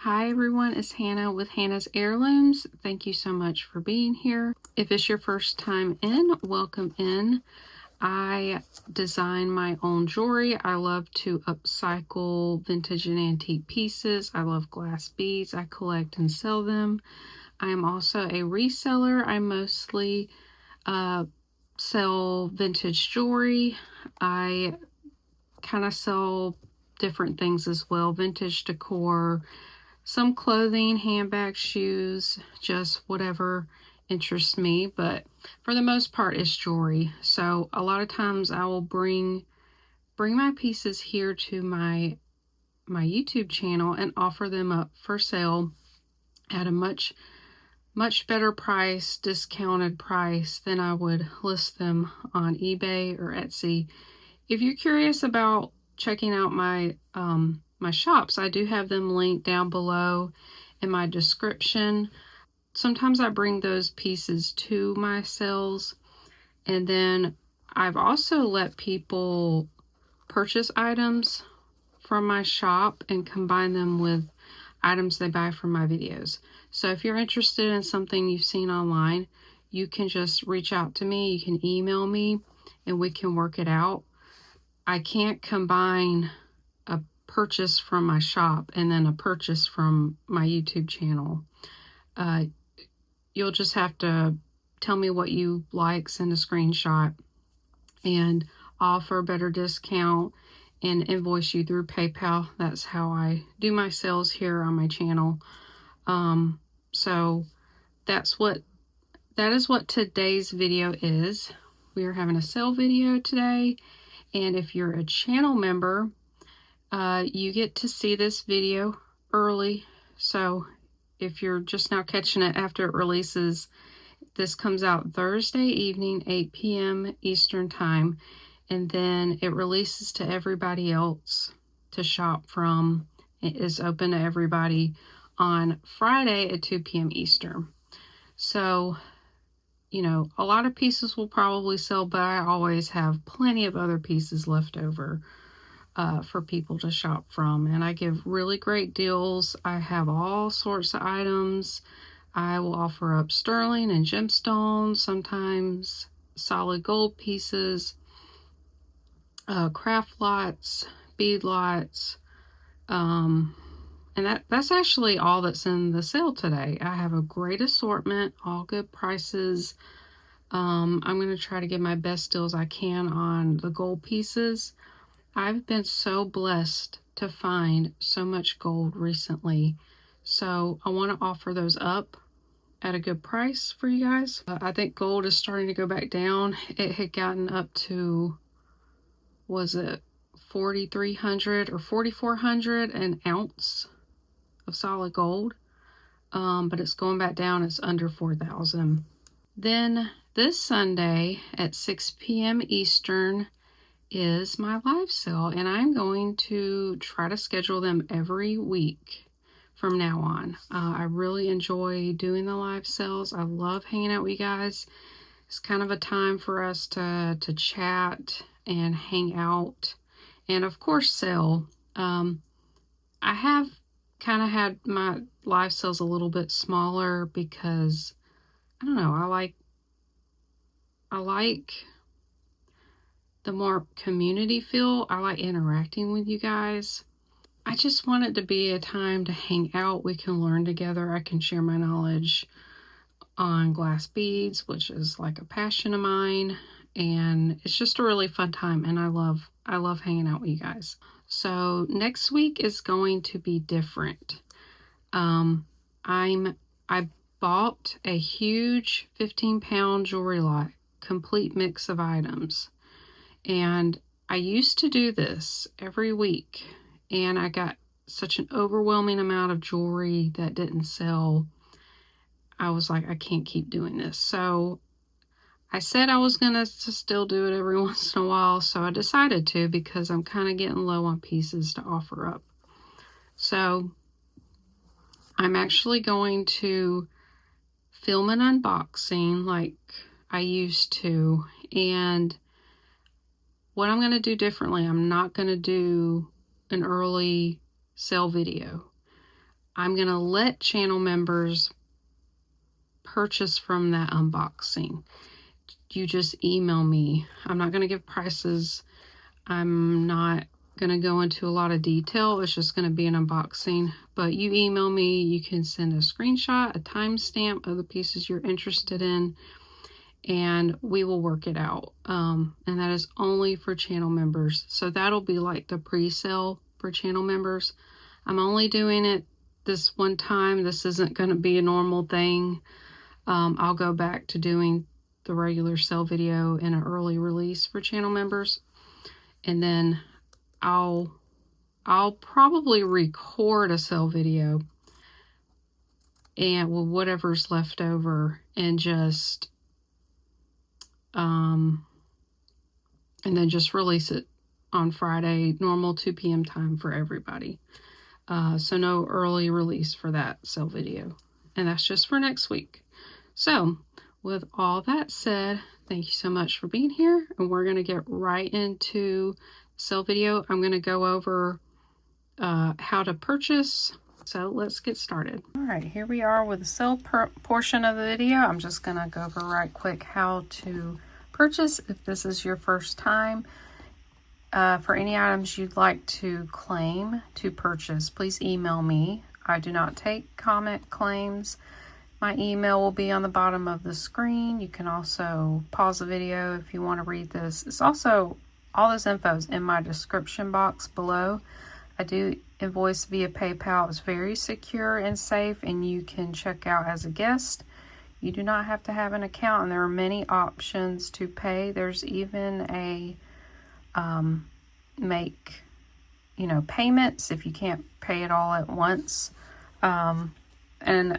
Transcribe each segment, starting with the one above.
Hi everyone, it's Hannah with Hannah's Heirlooms. Thank you so much for being here. If it's your first time in, welcome in. I design my own jewelry. I love to upcycle vintage and antique pieces. I love glass beads. I collect and sell them. I am also a reseller. I mostly sell vintage jewelry. I kind of sell different things as well, vintage decor, some clothing, handbags, shoes, just whatever interests me. But for the most part, it's jewelry. So a lot of times I will bring my pieces here to my YouTube channel and offer them up for sale at a much better price, discounted price than I would list them on eBay or Etsy. If you're curious about checking out my my shops, I do have them linked down below in my description. Sometimes I bring those pieces to my sales, and then I've also let people purchase items from my shop and combine them with items they buy from my videos. So if you're interested in something you've seen online, you can just reach out to me. You can email me and we can work it out. I can't combine a purchase from my shop and then a purchase from my YouTube channel. You'll just have to tell me what you like, send a screenshot, and I'll offer a better discount and invoice you through PayPal. That's how I do my sales here on my channel. So that is what today's video is. We are having a sale video today, and if you're a channel member, you get to see this video early. So if you're just now catching it after it releases, this comes out Thursday evening, 8 p.m. Eastern time, and then it releases to everybody else to shop from. It is open to everybody on Friday at 2 p.m. Eastern. So, you know, a lot of pieces will probably sell, but I always have plenty of other pieces left over for people to shop from, and I give really great deals. I have all sorts of items. I will offer up sterling and gemstones, sometimes solid gold pieces, craft lots, bead lots, and that's actually all that's in the sale today. I have a great assortment, all good prices. I'm going to try to get my best deals I can on the gold pieces. I've been so blessed to find so much gold recently, so I want to offer those up at a good price for you guys. I think gold is starting to go back down. It had gotten up to, was it 4,300 or 4,400 an ounce of solid gold, but it's going back down. It's under 4,000. Then this Sunday at 6 p.m. Eastern is my live sale, and I'm going to try to schedule them every week from now on. I really enjoy doing the live sales. I love hanging out with you guys. It's kind of a time for us to chat and hang out, and of course sell. I have kind of had my live sales a little bit smaller because I don't know, I like the more community feel. I like interacting with you guys. I just want it to be a time to hang out. We can learn together. I can share my knowledge on glass beads, which is like a passion of mine, and it's just a really fun time, and I love hanging out with you guys. So next week is going to be different. I bought a huge 15-pound jewelry lot, complete mix of items. And I used to do this every week, and I got such an overwhelming amount of jewelry that didn't sell. I was like, I can't keep doing this. So I said I was going to still do it every once in a while, so I decided to, because I'm kind of getting low on pieces to offer up. So I'm actually going to film an unboxing like I used to, and what I'm going to do differently, I'm not going to do an early sale video. I'm going to let channel members purchase from that unboxing. You just email me. I'm not going to give prices. I'm not going to go into a lot of detail. It's just going to be an unboxing. But you email me. You can send a screenshot, a timestamp of the pieces you're interested in, and we will work it out. And that is only for channel members. So that'll be like the pre-sale for channel members. I'm only doing it this one time. This isn't going to be a normal thing. I'll go back to doing the regular sale video in an early release for channel members. And then I'll probably record a sale video and with whatever's left over, and just and then just release it on Friday, normal 2 p.m. time for everybody. So no early release for that sale video. And that's just for next week. So with all that said, thank you so much for being here. And we're going to get right into the sale video. I'm going to go over how to purchase. So let's get started. All right, here we are with the sale portion of the video. I'm just going to go over right quick how to purchase if this is your first time. For any items you'd like to claim to purchase, please email me. I do not take comment claims. My email will be on the bottom of the screen. You can also pause the video if you want to read this. It's also, all this info is in my description box below. I do invoice via PayPal. It's very secure and safe, and you can check out as a guest. You do not have to have an account, and there are many options to pay. There's even a make, payments if you can't pay it all at once. And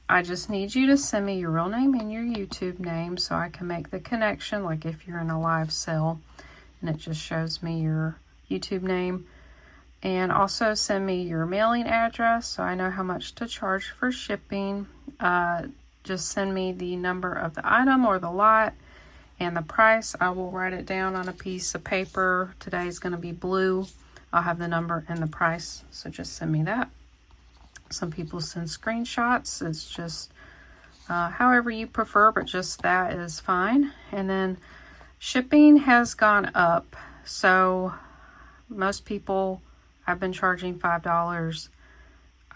I just need you to send me your real name and your YouTube name so I can make the connection, like if you're in a live sale and it just shows me your YouTube name. And also send me your mailing address so I know how much to charge for shipping. Just send me the number of the item or the lot and the price. I will write it down on a piece of paper. Today is going to be blue. I'll have the number and the price, so just send me that. Some people send screenshots. It's just however you prefer, but just that is fine. And then shipping has gone up. So most people, I've been charging $5.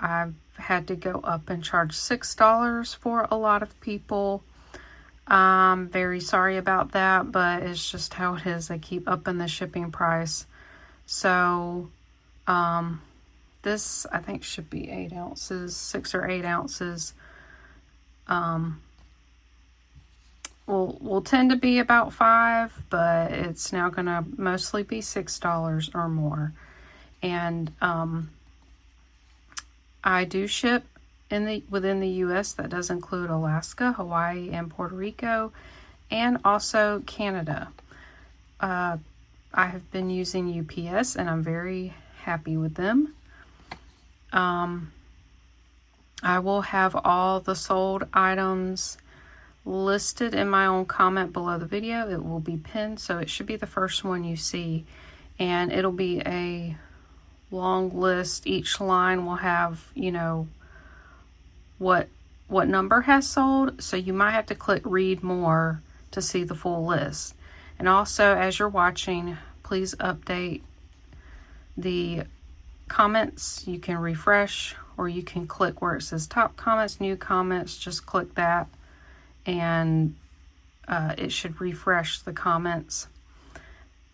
I've had to go up and charge $6 for a lot of people. I'm very sorry about that, but it's just how it is. They keep upping the shipping price. So this I think should be 8 ounces, 6 or 8 ounces. Will tend to be about $5, but it's now gonna mostly be $6 or more. And I do ship within the U.S. That does include Alaska, Hawaii, and Puerto Rico, and also Canada. I have been using UPS, and I'm very happy with them. I will have all the sold items listed in my own comment below the video. It will be pinned, so it should be the first one you see, and it'll be a long list. Each line will have, what number has sold, so you might have to click read more to see the full list. And also, as you're watching, please update the comments. You can refresh, or you can click where it says top comments, new comments. Just click that, and it should refresh the comments.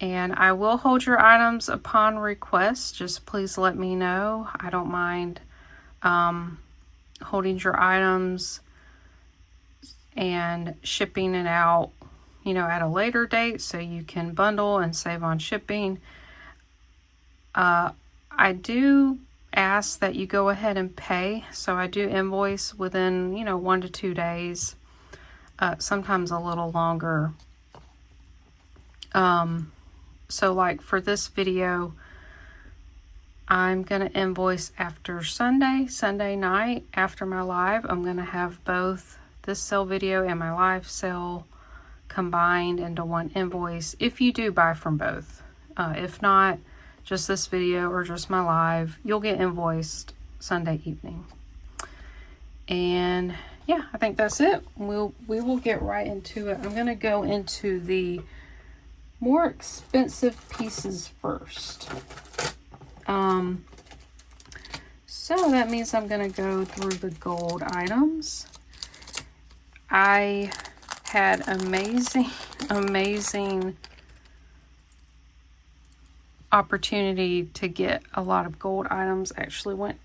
And I will hold your items upon request. Just please let me know. I don't mind holding your items and shipping it out, at a later date so you can bundle and save on shipping. I do ask that you go ahead and pay. So I do invoice within, 1 to 2 days, sometimes a little longer. So like for this video, I'm going to invoice after Sunday night after my live. I'm going to have both this sale video and my live sale combined into one invoice if you do buy from both. If not, just this video or just my live, you'll get invoiced Sunday evening. And yeah, I think that's it. We will get right into it. I'm gonna go into the more expensive pieces first. So that means I'm gonna go through the gold items. I had amazing opportunity to get a lot of gold items. Actually went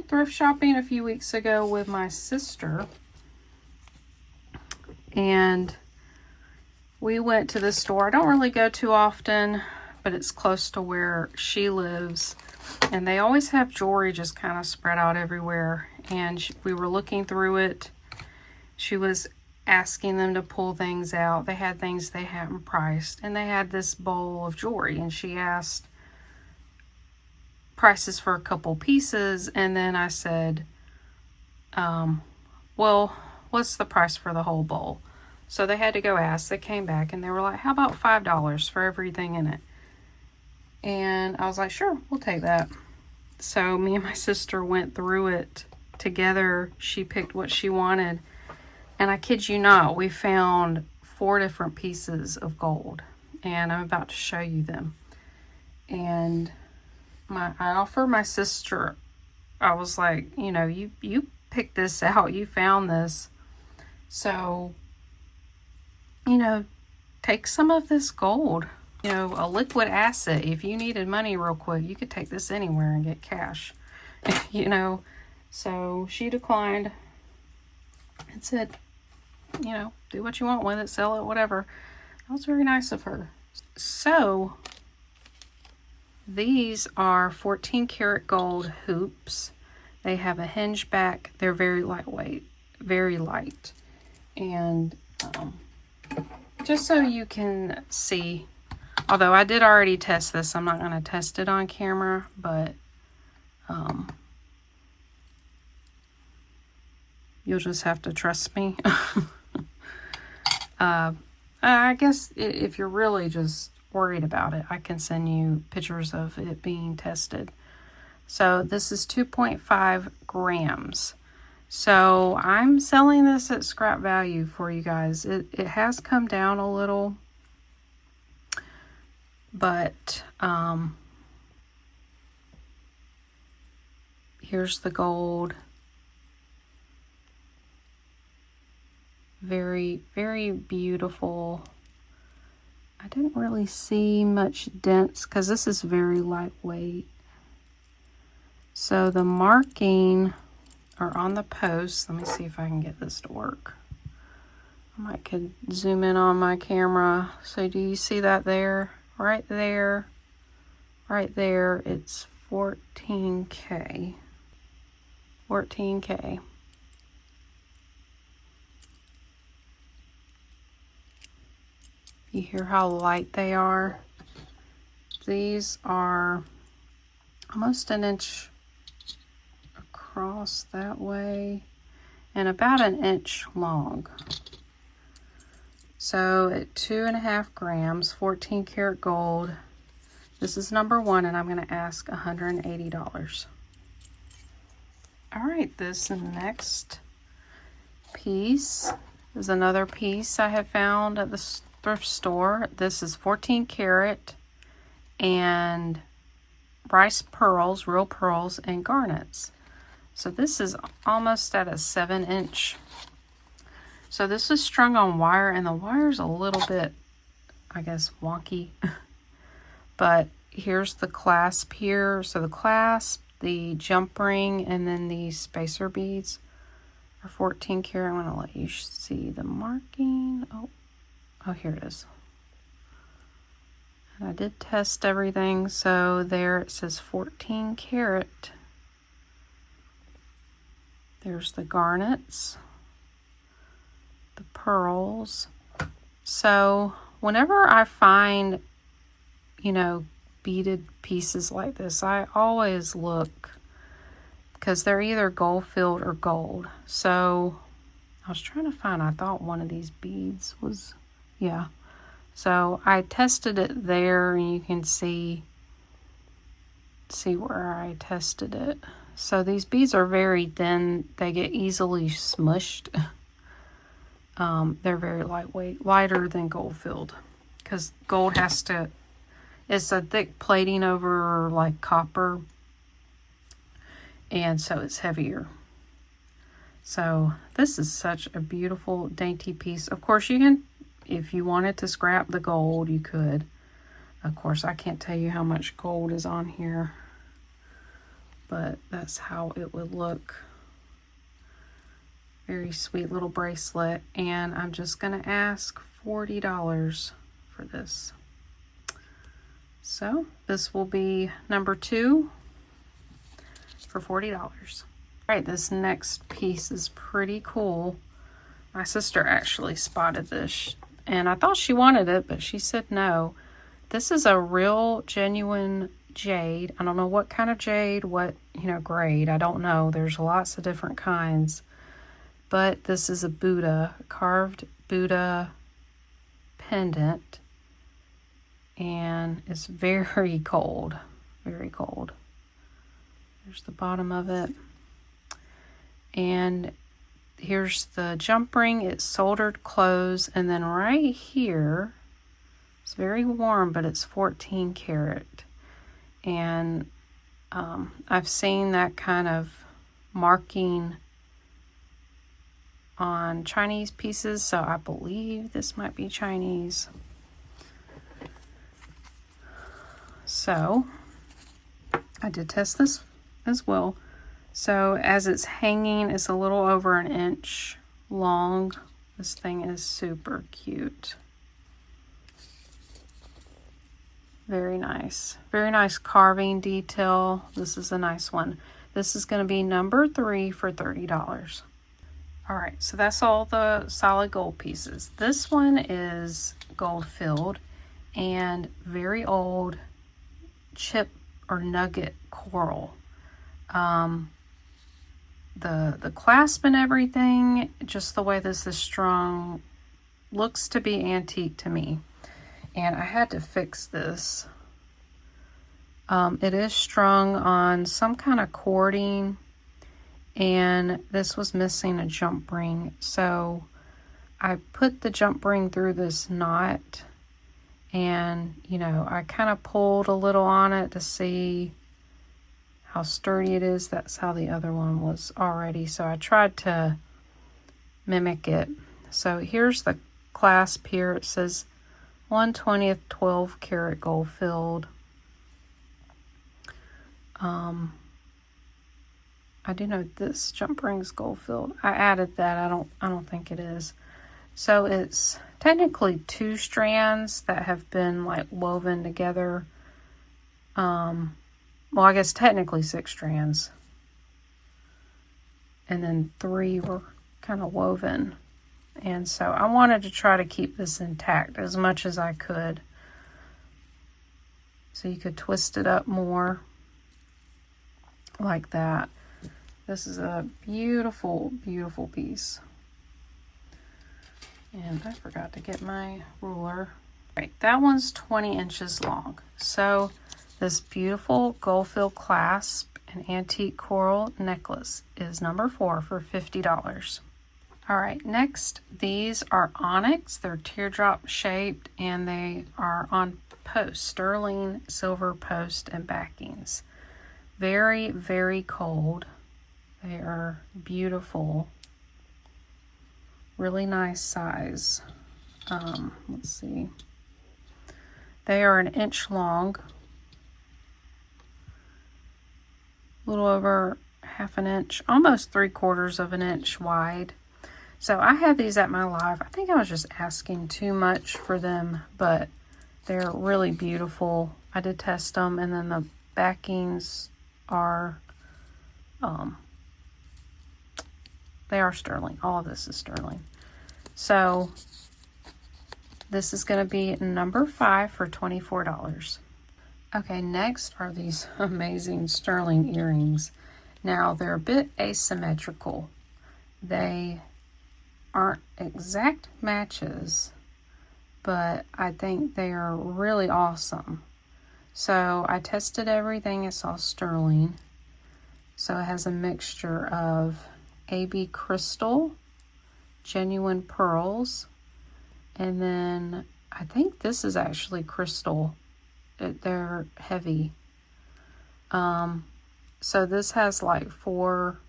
thrift shopping a few weeks ago with my sister, and we went to the store. I don't really go too often, but it's close to where she lives, and they always have jewelry just kind of spread out everywhere. And we were looking through it. She was asking them to pull things out. They had things they hadn't priced, and they had this bowl of jewelry, and she asked prices for a couple pieces, and then I said, well, what's the price for the whole bowl? So they had to go ask. They came back and they were like, how about $5 for everything in it? And I was like, sure, we'll take that. So me and my sister went through it together. She picked what she wanted, and I kid you not, we found 4 different pieces of gold, and I'm about to show you them. And I offered my sister, I was like, you know, you picked this out, you found this, so, you know, take some of this gold. You know, a liquid asset. If you needed money real quick, you could take this anywhere and get cash. You know, so she declined and said, you know, do what you want with it, sell it, whatever. That was very nice of her. So these are 14 karat gold hoops. They have a hinge back. They're very lightweight, very light. And just so you can see, although I did already test this, I'm not going to test it on camera, but you'll just have to trust me. I guess if you're really just worried about it, I can send you pictures of it being tested. So this is 2.5 grams. So I'm selling this at scrap value for you guys. It has come down a little, but here's the gold. Very, very beautiful. I didn't really see much dents because this is very lightweight. So the marking are on the post. Let me see if I can get this to work. I might could zoom in on my camera. So do you see that there? Right there. Right there. It's 14K. 14K. You hear how light they are? These are almost an inch across that way and about an inch long. So at 2.5 grams, 14 karat gold. This is number 1, and I'm going to ask $180. All right, this next piece is another piece I have found at the thrift store. This is 14 karat and rice pearls, real pearls, and garnets. So this is almost at a 7-inch. So this is strung on wire, and the wire's a little bit, I guess, wonky. But here's the clasp here. So the clasp, the jump ring, and then the spacer beads are 14 karat. I'm going to let you see the marking. Oh, here it is. And I did test everything. So there it says 14 karat. There's the garnets, the pearls. So whenever I find, you know, beaded pieces like this, I always look, because they're either gold filled or gold. So I was trying to find, I thought one of these beads was, yeah. So I tested it there, and you can see where I tested it. So these beads are very thin. They get easily smushed. They're very lightweight, lighter than gold filled, because gold has to, it's a thick plating over like copper, and so it's heavier. So this is such a beautiful dainty piece. Of course you can, if you wanted to scrap the gold, you could. Of course I can't tell you how much gold is on here, but that's how it would look. Very sweet little bracelet, and I'm just gonna ask $40 for this. So this will be number 2 for $40. All right, this next piece is pretty cool. My sister actually spotted this, and I thought she wanted it, but she said no. This is a real genuine jade. I don't know what kind of jade, what, grade. I don't know. There's lots of different kinds. But this is a Buddha, carved Buddha pendant. And it's very cold. Very cold. There's the bottom of it. And here's the jump ring. It's soldered closed. And then right here, it's very warm, but it's 14 karat. And I've seen that kind of marking on Chinese pieces, so I believe this might be Chinese. So I did test this as well. So as it's hanging, it's a little over an inch long. This thing is super cute. Very nice. Very nice carving detail. This is a nice one. This is going to be number 3 for $30. All right, so that's all the solid gold pieces. This one is gold filled and very old chip or nugget coral. The clasp and everything, just the way this is strung, looks to be antique to me. And I had to fix this. It is strung on some kind of cording, and this was missing a jump ring. So I put the jump ring through this knot, and I kind of pulled a little on it to see how sturdy it is. That's how the other one was already. So I tried to mimic it. So here's the clasp here. It says 1/20 12 karat gold filled. I do know this jump ring's gold filled. I added that. I don't think it is. So it's technically 2 strands that have been like woven together. Well, I guess technically 6 strands. And then 3 were kind of woven. And so I wanted to try to keep this intact as much as I could. So you could twist it up more like that. This is a beautiful, beautiful piece. And I forgot to get my ruler. Right, that one's 20 inches long. So this beautiful gold filled clasp and antique coral necklace is number 4 for $50. All right, next, these are onyx. They're teardrop shaped, and they are on post, sterling silver post and backings. Very, very cold. They are beautiful. Really nice size. Let's see. They are 1 inch long. A little over 1/2 inch, almost 3/4 of an inch wide. So I had these at my live. I think I was just asking too much for them, but they're really beautiful. I did test them, and then the backings are, they are sterling. All of this is sterling. So this is going to be number 5 for $24. Okay, next are these amazing sterling earrings. Now, they're a bit asymmetrical. They aren't exact matches, but I think they are really awesome. So I tested everything. It's all sterling. So it has a mixture of AB crystal, genuine pearls, and then I think this is actually crystal. They're heavy. So this has like 4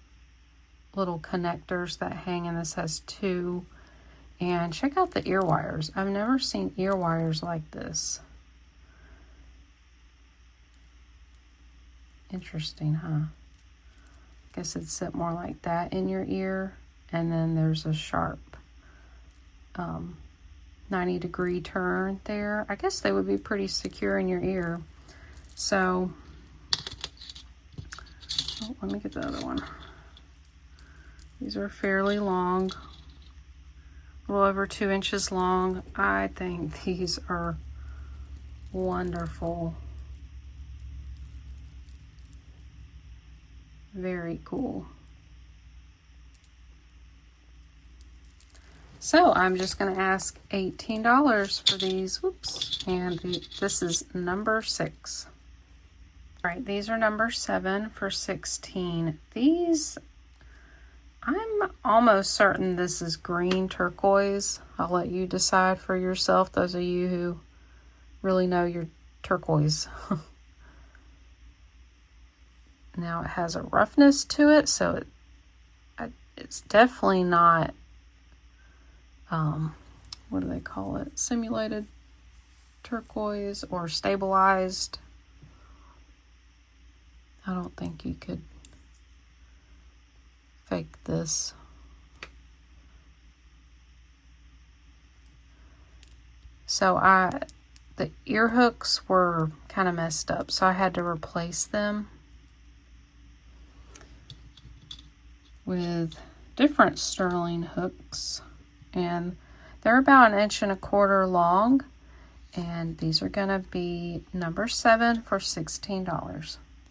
little connectors that hang, and this has 2. And check out the ear wires. I've never seen ear wires like this. Interesting, huh? Guess it'd sit more like that in your ear. And then there's a sharp 90-degree turn there. I guess they would be pretty secure in your ear. So, oh, let me get the other one. These are fairly long, a little over 2 inches long. I think these are wonderful. Very cool. So I'm just going to ask $18 for these. Whoops. And this is number 6. All right, these are number 7 for $16. These, I'm almost certain this is green turquoise. I'll let you decide for yourself, those of you who really know your turquoise. Now it has a roughness to it, so it's definitely not, what do they call it? Simulated turquoise or stabilized. I don't think you could fake this. So the ear hooks were kind of messed up, so I had to replace them with different sterling hooks, and they're about 1.25 inches long, and these are gonna be number 7 for $16. All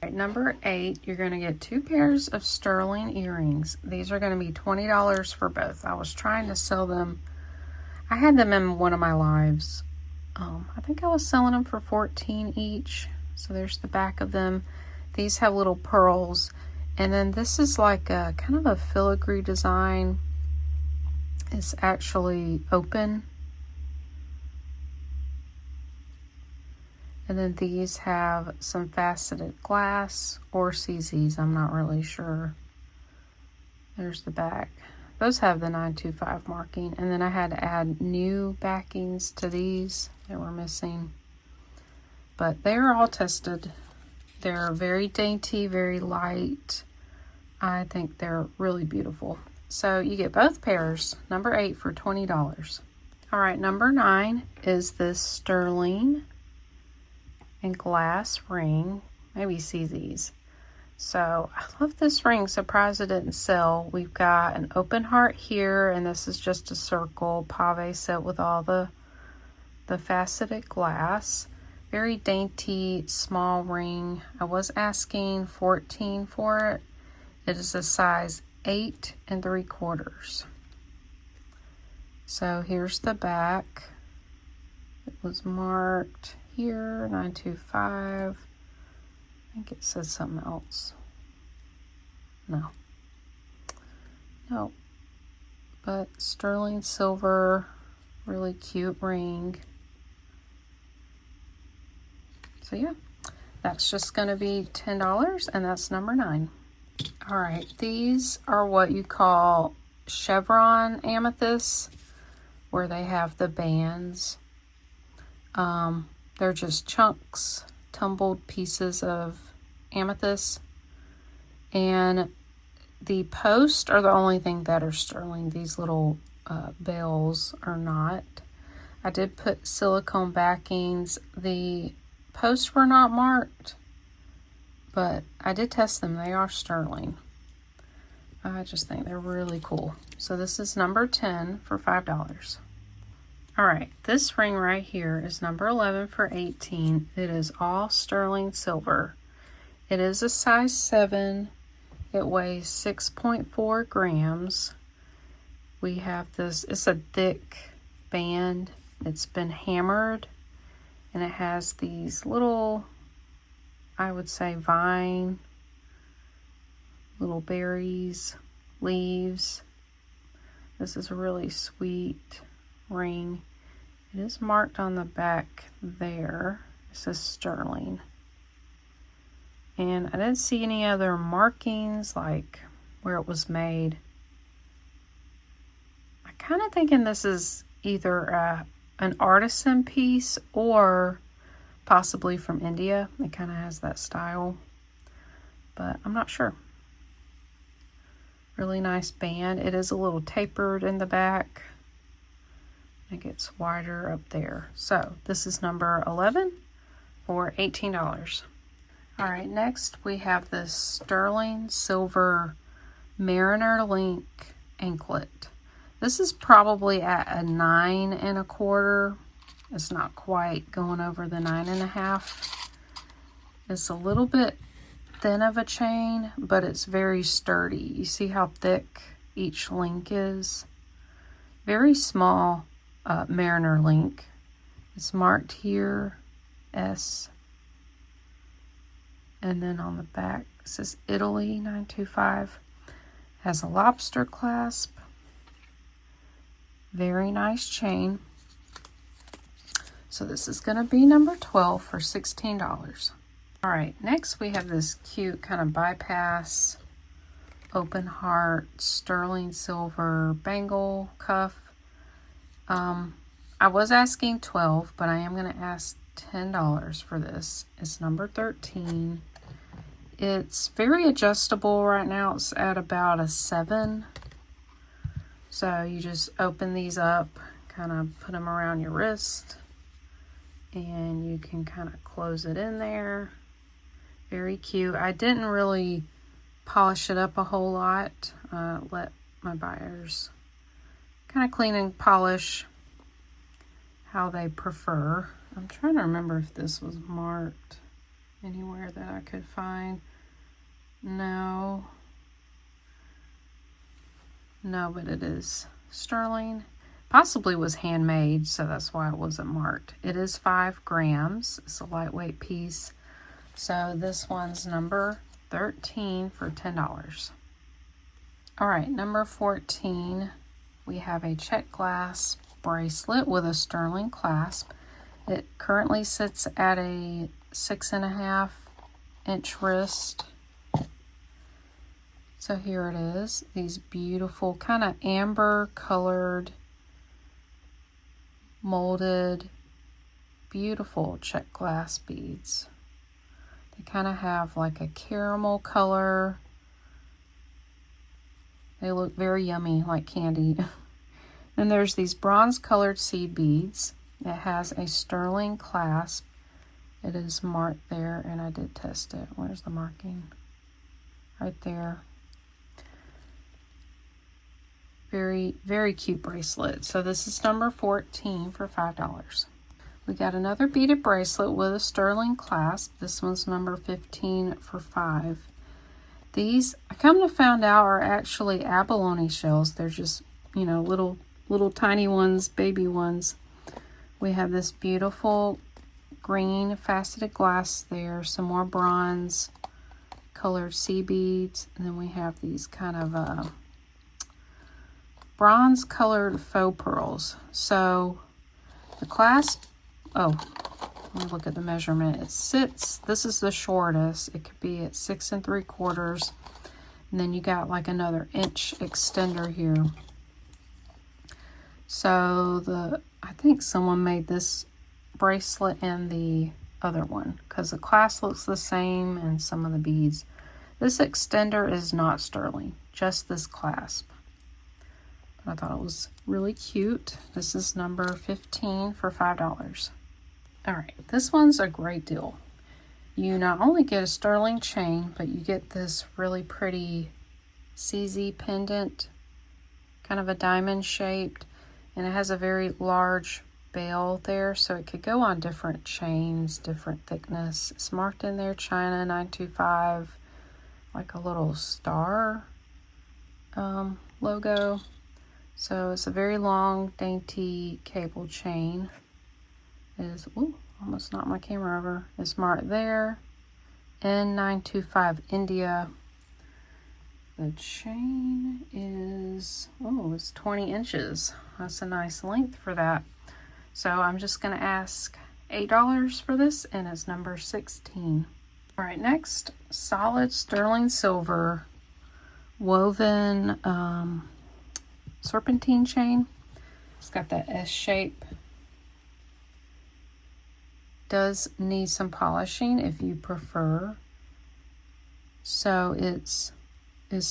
right, number 8, you're gonna get 2 pairs of sterling earrings. These are gonna be $20 for both. I was trying to sell them. I had them in one of my lives. I think I was selling them for $14 each. So there's the back of them. These have little pearls. And then this is like a kind of a filigree design. It's actually open. And then these have some faceted glass or CZs, I'm not really sure. There's the back. Those have the 925 marking. And then I had to add new backings to these that were missing. But they're all tested. They're very dainty, very light. I think they're really beautiful. So you get both pairs, number 8 for $20. All right, number 9 is this sterling and glass ring. Maybe you see these. So I love this ring. Surprised it didn't sell. We've got an open heart here, and this is just a circle pave set with all the faceted glass. Very dainty, small ring. I was asking $14 for it. It is a size 8 3/4. So here's the back. It was marked here, 925. I think it says something else. No. But sterling silver, really cute ring. So yeah, that's just going to be $10, and that's number 9. All right, these are what you call chevron amethysts, where they have the bands. They're just chunks, tumbled pieces of amethyst, and the posts are the only thing that are sterling. These little bells are not. I did put silicone backings. The posts were not marked, but I did test them. They are sterling. I just think they're really cool. So this is number 10 for $5. All right, this ring right here is number 11 for $18. It is all sterling silver. It is a size 7. It weighs 6.4 grams. We have this, it's a thick band. It's been hammered, and it has these little, I would say, vine little berries, leaves. This is a really sweet ring. It is marked on the back there. It says sterling. And I didn't see any other markings like where it was made. I'm kind of thinking this is either an artisan piece or possibly from India. It kind of has that style, but I'm not sure. Really nice band. It is a little tapered in the back. It gets wider up there. So this is number 11 for $18. All right, next we have this sterling silver Mariner Link anklet. This is probably at a 9 1/4. It's not quite going over the 9 1/2. It's a little bit thin of a chain, but it's very sturdy. You see how thick each link is? Very small Mariner link. It's marked here S, and then on the back it says Italy 925. Has a lobster clasp. Very nice chain. So this is going to be number 12 for $16. All right, next we have this cute kind of bypass open heart sterling silver bangle cuff. I was asking 12, but I am going to ask $10 for this. It's number 13. It's very adjustable right now. It's at about a 7. So you just open these up, kind of put them around your wrist, and you can kind of close it in there. Very cute. I didn't really polish it up a whole lot. Let my buyers kind of clean and polish how they prefer. I'm trying to remember if this was marked anywhere that I could find. No, but it is sterling. Possibly was handmade, so that's why it wasn't marked. It is 5 grams. It's a lightweight piece. So this one's number 13 for $10. All right, number 14, we have a check glass bracelet with a sterling clasp. It currently sits at a 6 1/2 inch wrist. So here it is. These beautiful kind of amber colored, molded, beautiful check glass beads. They kind of have like a caramel color. They look very yummy, like candy. Then there's these bronze colored seed beads. It has a sterling clasp. It is marked there, and I did test it. Where's the marking? Right there. Very, very cute bracelet. So this is number 14 for $5. We got another beaded bracelet with a sterling clasp. This one's number 15 for $5. These, I come to find out, are actually abalone shells. They're just, you know, little tiny ones, baby ones. We have this beautiful green faceted glass there, some more bronze colored sea beads, and then we have these kind of bronze colored faux pearls. So the clasp, oh, let me look at the measurement. It sits, this is the shortest. It could be at 6 3/4. And then you got like another inch extender here. So I think someone made this bracelet and the other one, because the clasp looks the same and some of the beads. This extender is not sterling, just this clasp. I thought it was really cute. This is number 15 for $5. All right, this one's a great deal. You not only get a sterling chain, but you get this really pretty CZ pendant, kind of a diamond shaped, and it has a very large bail there, so it could go on different chains, different thickness. It's marked in there, China 925, like a little star logo. So it's a very long, dainty cable chain. It is, ooh, almost knocked my camera over. It's marked there, N925 India. The chain is, oh, it's 20 inches. That's a nice length for that. So I'm just going to ask $8 for this, and it's number 16. All right, next, solid sterling silver woven serpentine chain. It's got that S shape. Does need some polishing if you prefer. So it's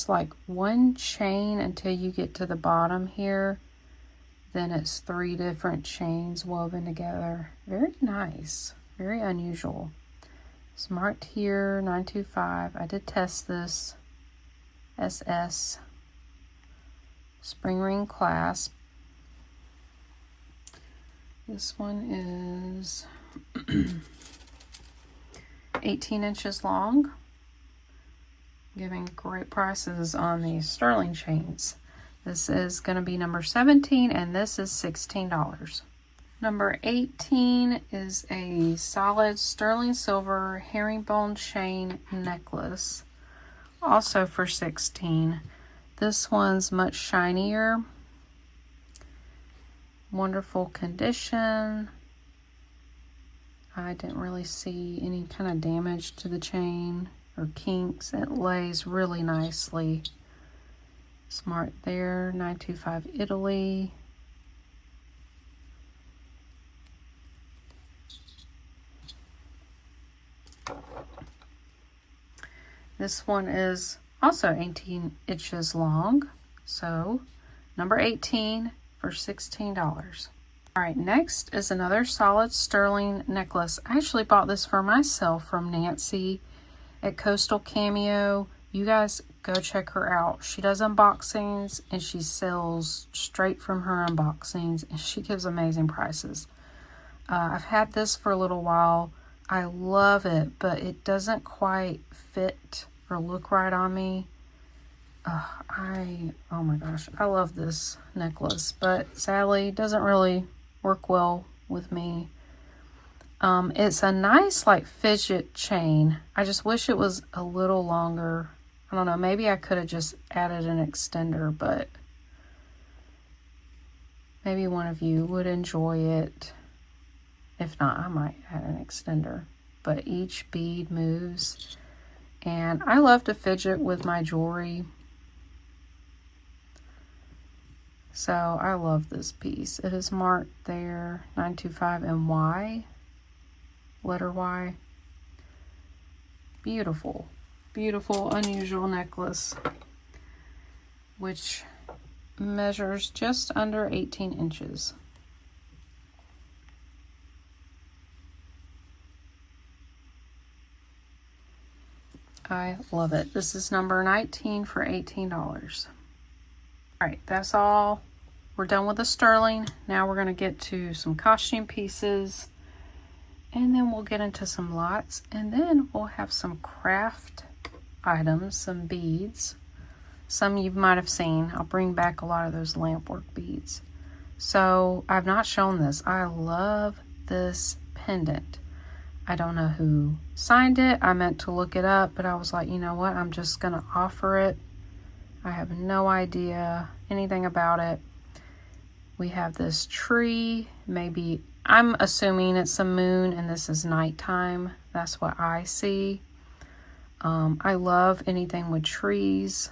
like one chain until you get to the bottom here. Then it's 3 different chains woven together. Very nice, very unusual. It's marked here 925. I did test this. SS spring ring clasp. This one is 18 inches long. Giving great prices on these sterling chains. This is going to be number 17, and this is $16. Number 18 is a solid sterling silver herringbone chain necklace, also for 16. This one's much shinier. Wonderful condition. I didn't really see any kind of damage to the chain or kinks. It lays really nicely. Smart there, 925 Italy. This one is also 18 inches long. So number 18 for $16. All right, next is another solid sterling necklace. I actually bought this for myself from Nancy at Coastal Cameo. You guys go check her out. She does unboxings and she sells straight from her unboxings, and she gives amazing prices. I've had this for a little while. I love it, but it doesn't quite fit or look right on me. Oh my gosh, I love this necklace, but sadly it doesn't really work well with me. It's a nice like fidget chain. I just wish it was a little longer. I don't know, maybe I could have just added an extender, but maybe one of you would enjoy it. If not, I might add an extender. But each bead moves, and I love to fidget with my jewelry. So I love this piece. It is marked there 925 and Y, letter Y. Beautiful, beautiful, unusual necklace, which measures just under 18 inches. I love it. This is number 19 for $18. All right, that's all. We're done with the sterling. Now we're going to get to some costume pieces, and then we'll get into some lots, and then we'll have some craft items, some beads. Some you might have seen. I'll bring back a lot of those Lampwork beads. So I've not shown this. I love this pendant. I don't know who signed it. I meant to look it up, but I was like, you know what? I'm just going to offer it. I have no idea anything about it. We have this tree. Maybe, I'm assuming it's a moon and this is nighttime. That's what I see. I love anything with trees.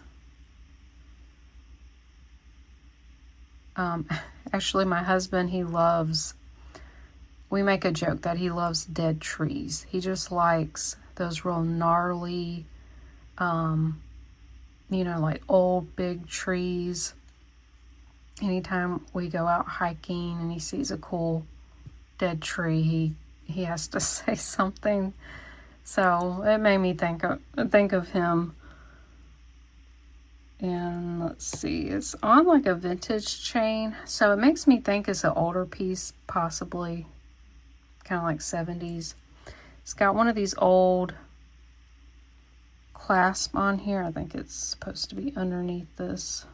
Actually, my husband, we make a joke that he loves dead trees. He just likes those real gnarly, like old big trees. Anytime we go out hiking and he sees a cool dead tree, he has to say something. So it made me think of him. And let's see, it's on like a vintage chain, so it makes me think it's an older piece, possibly kind of like 70s. It's got one of these old clasp on here. I think it's supposed to be underneath this.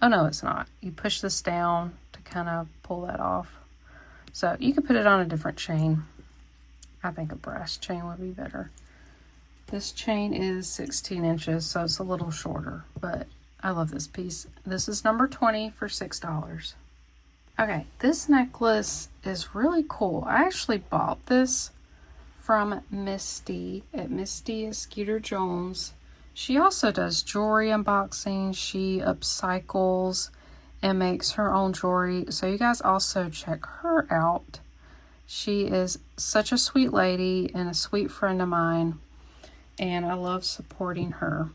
Oh no, it's not. You push this down to kind of pull that off. So you could put it on a different chain. I think a brass chain would be better. This chain is 16 inches, so it's a little shorter, but I love this piece. This is number 20 for $6. Okay, this necklace is really cool. I actually bought this from Misty at Misty at Skeeter Jones. She also does jewelry unboxing. She upcycles and makes her own jewelry. So you guys also check her out. She is such a sweet lady and a sweet friend of mine, and I love supporting her.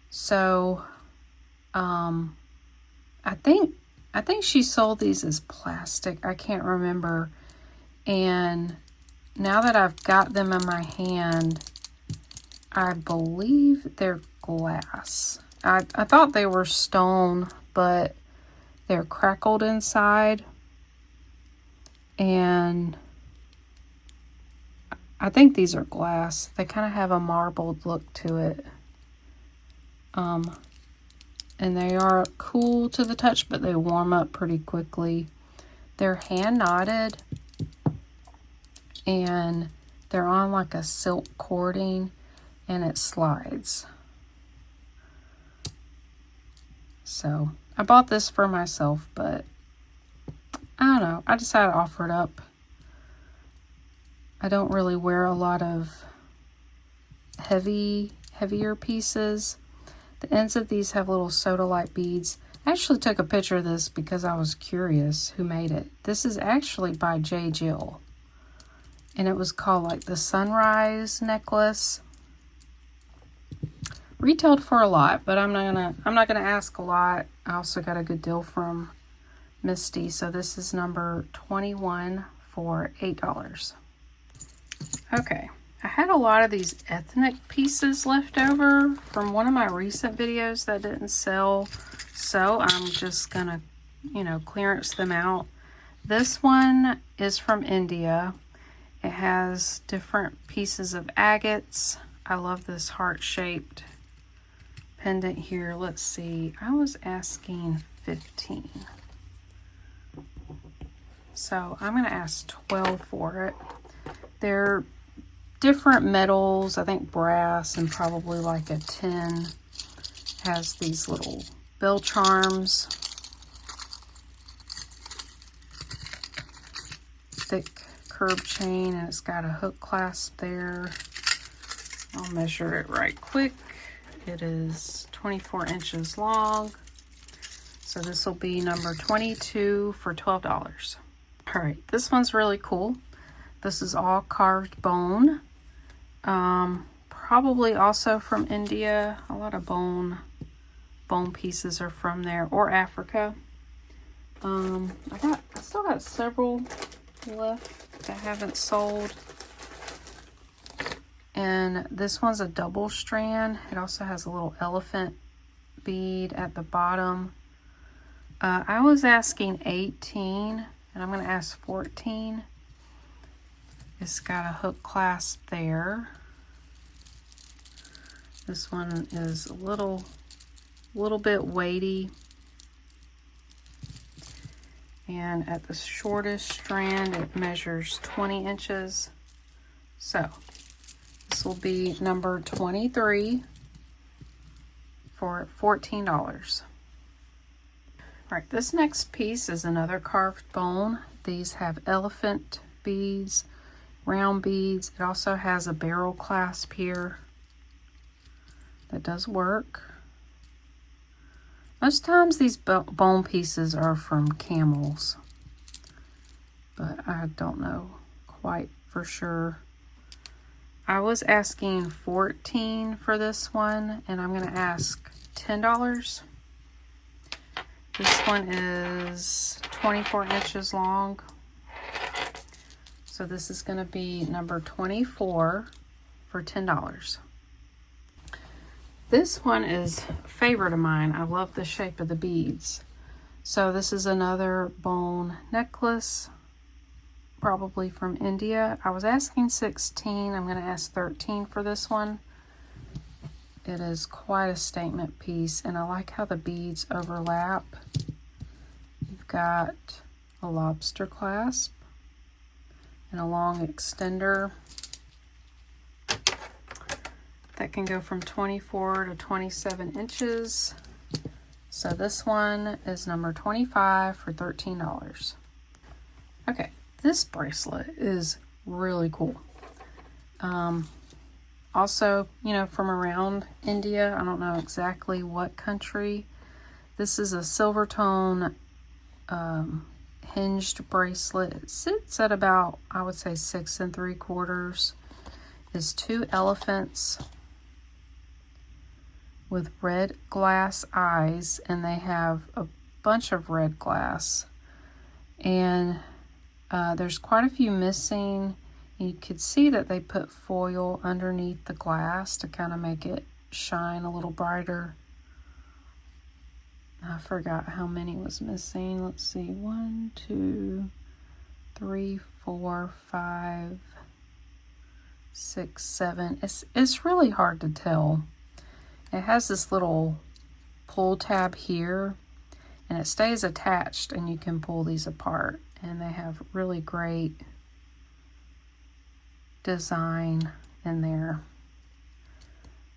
So I think she sold these as plastic. I can't remember. And now that I've got them in my hand, I believe they're glass. I thought they were stone, but they're crackled inside. And I think these are glass. They kind of have a marbled look to it. And they are cool to the touch, but they warm up pretty quickly. They're hand knotted, and they're on like a silk cording, and it slides. So I bought this for myself, but I don't know. I decided to offer it up. I don't really wear a lot of heavier pieces. The ends of these have little soda-like beads. I actually took a picture of this because I was curious who made it. This is actually by J. Jill. And it was called like the Sunrise necklace. Retailed for a lot, but I'm not gonna ask a lot. I also got a good deal from Misty. So this is number 21 for $8. Okay. I had a lot of these ethnic pieces left over from one of my recent videos that didn't sell, so I'm just gonna, clearance them out. This one is from India. It has different pieces of agates. I love this heart-shaped pendant here. Let's see, I was asking 15. So I'm gonna ask 12 for it. They're different metals, I think brass and probably like a tin. Has these little bell charms. Thick curved chain, and it's got a hook clasp there. I'll measure it right quick. It is 24 inches long. So this will be number 22 for $12. All right, this one's really cool. This is all carved bone. Probably also from India. A lot of bone pieces are from there, or Africa. I still got several left that haven't sold. And this one's a double strand. It also has a little elephant bead at the bottom. I was asking 18, and I'm going to ask 14. It's got a hook clasp there. This one is a little bit weighty. And at the shortest strand, it measures 20 inches. So this will be number 23 for $14. All right, this next piece is another carved bone. These have elephant beads, round beads. It also has a barrel clasp here that does work. Most times these bone pieces are from camels, but I don't know quite for sure. I was asking 14 for this one, and I'm going to ask $10. This one is 24 inches long. So this is going to be number 24 for $10. This one is a favorite of mine. I love the shape of the beads. So this is another bone necklace, probably from India. I was asking 16. I'm going to ask 13 for this one. It is quite a statement piece, and I like how the beads overlap. You've got a lobster clasp and a long extender. that can go from 24 to 27 inches. So this one is number 25 for $13. Okay, this bracelet is really cool. Also, you know, from around India, I don't know exactly what country. This is a silver tone hinged bracelet. It sits at about, I would say, 6 3/4. It's 2 elephants with red glass eyes, and they have a bunch of red glass. And there's quite a few missing. You could see that they put foil underneath the glass to kind of make it shine a little brighter. I forgot how many was missing. Let's see, 1, 2, 3, 4, 5, 6, 7. It's really hard to tell. It has this little pull tab here, and it stays attached, and you can pull these apart. And they have really great design in there.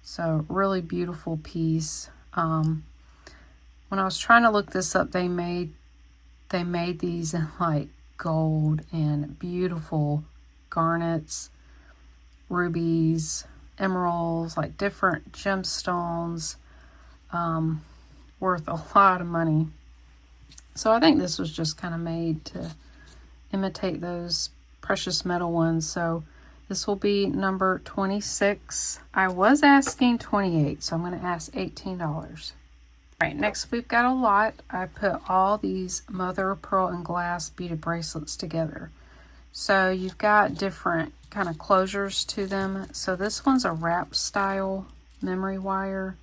So really beautiful piece. When I was trying to look this up, they made these in like gold and beautiful garnets, rubies, emeralds, like different gemstones, worth a lot of money. So I think this was just kind of made to imitate those precious metal ones. So this will be number 26. I was asking 28, so I'm going to ask $18. All right, next we've got a lot. I put all these mother of pearl and glass beaded bracelets together. So you've got different kind of closures to them. So this one's a wrap style memory wire.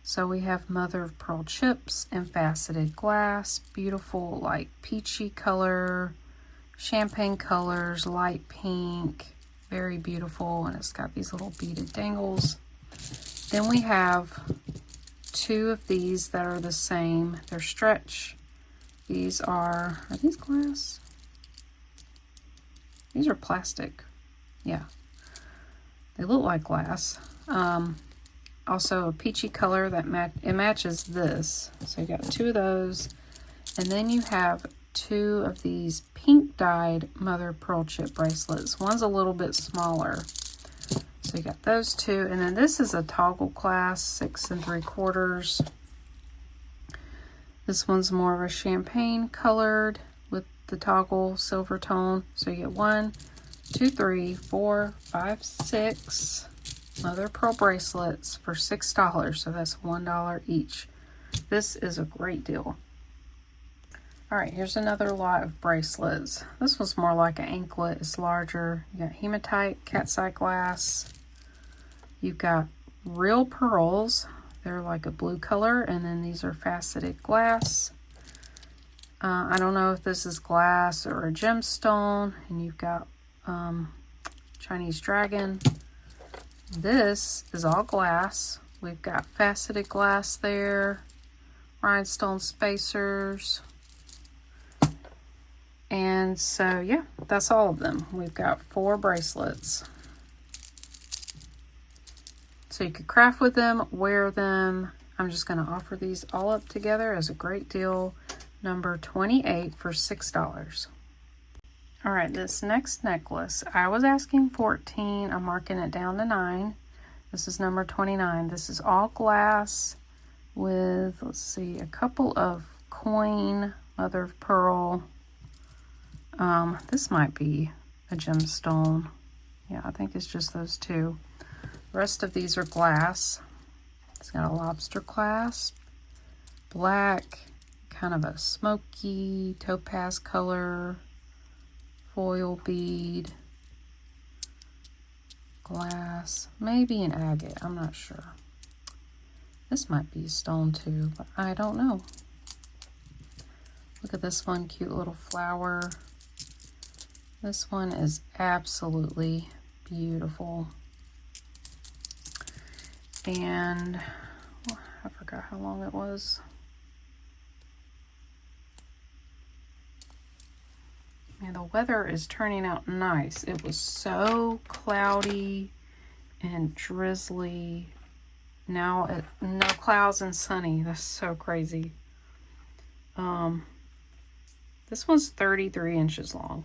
So we have mother of pearl chips and faceted glass, beautiful like peachy color, champagne colors, light pink, very beautiful, and it's got these little beaded dangles. Then we have 2 of these that are the same. They're stretch. These are these glass? These are plastic. Yeah, they look like glass. Also a peachy color that matches this. So you got 2 of those, and then you have 2 of these pink dyed mother of pearl chip bracelets. One's a little bit smaller. So you got those 2, and then this is a toggle clasp, 6 3/4. This one's more of a champagne colored with the toggle silver tone. So you get 1, 2, 3, 4, 5, 6 mother of pearl bracelets for $6. So that's $1 each. This is a great deal. All right, here's another lot of bracelets. This one's more like an anklet. It's larger. You got hematite, cat's eye glass. You've got real pearls. They're like a blue color, and then these are faceted glass. I don't know if this is glass or a gemstone. And you've got Chinese dragon. This is all glass. We've got faceted glass there, rhinestone spacers. And so, yeah, that's all of them. We've got 4 bracelets. So you could craft with them, wear them. I'm just going to offer these all up together as a great deal. Number 28 for $6. All right, this next necklace, I was asking 14. I'm marking it down to 9. This is number 29. This is all glass with, let's see, a couple of coin, mother of pearl. This might be a gemstone. Yeah, I think it's just those 2. The rest of these are glass. It's got a lobster clasp, black, kind of a smoky topaz color, foil bead, glass, maybe an agate, I'm not sure. This might be stone too, but I don't know. Look at this one, cute little flower. This one is absolutely beautiful. And I forgot how long it was. And the weather is turning out nice. It was so cloudy, and drizzly. Now no clouds and sunny. That's so crazy. This one's 33 inches long.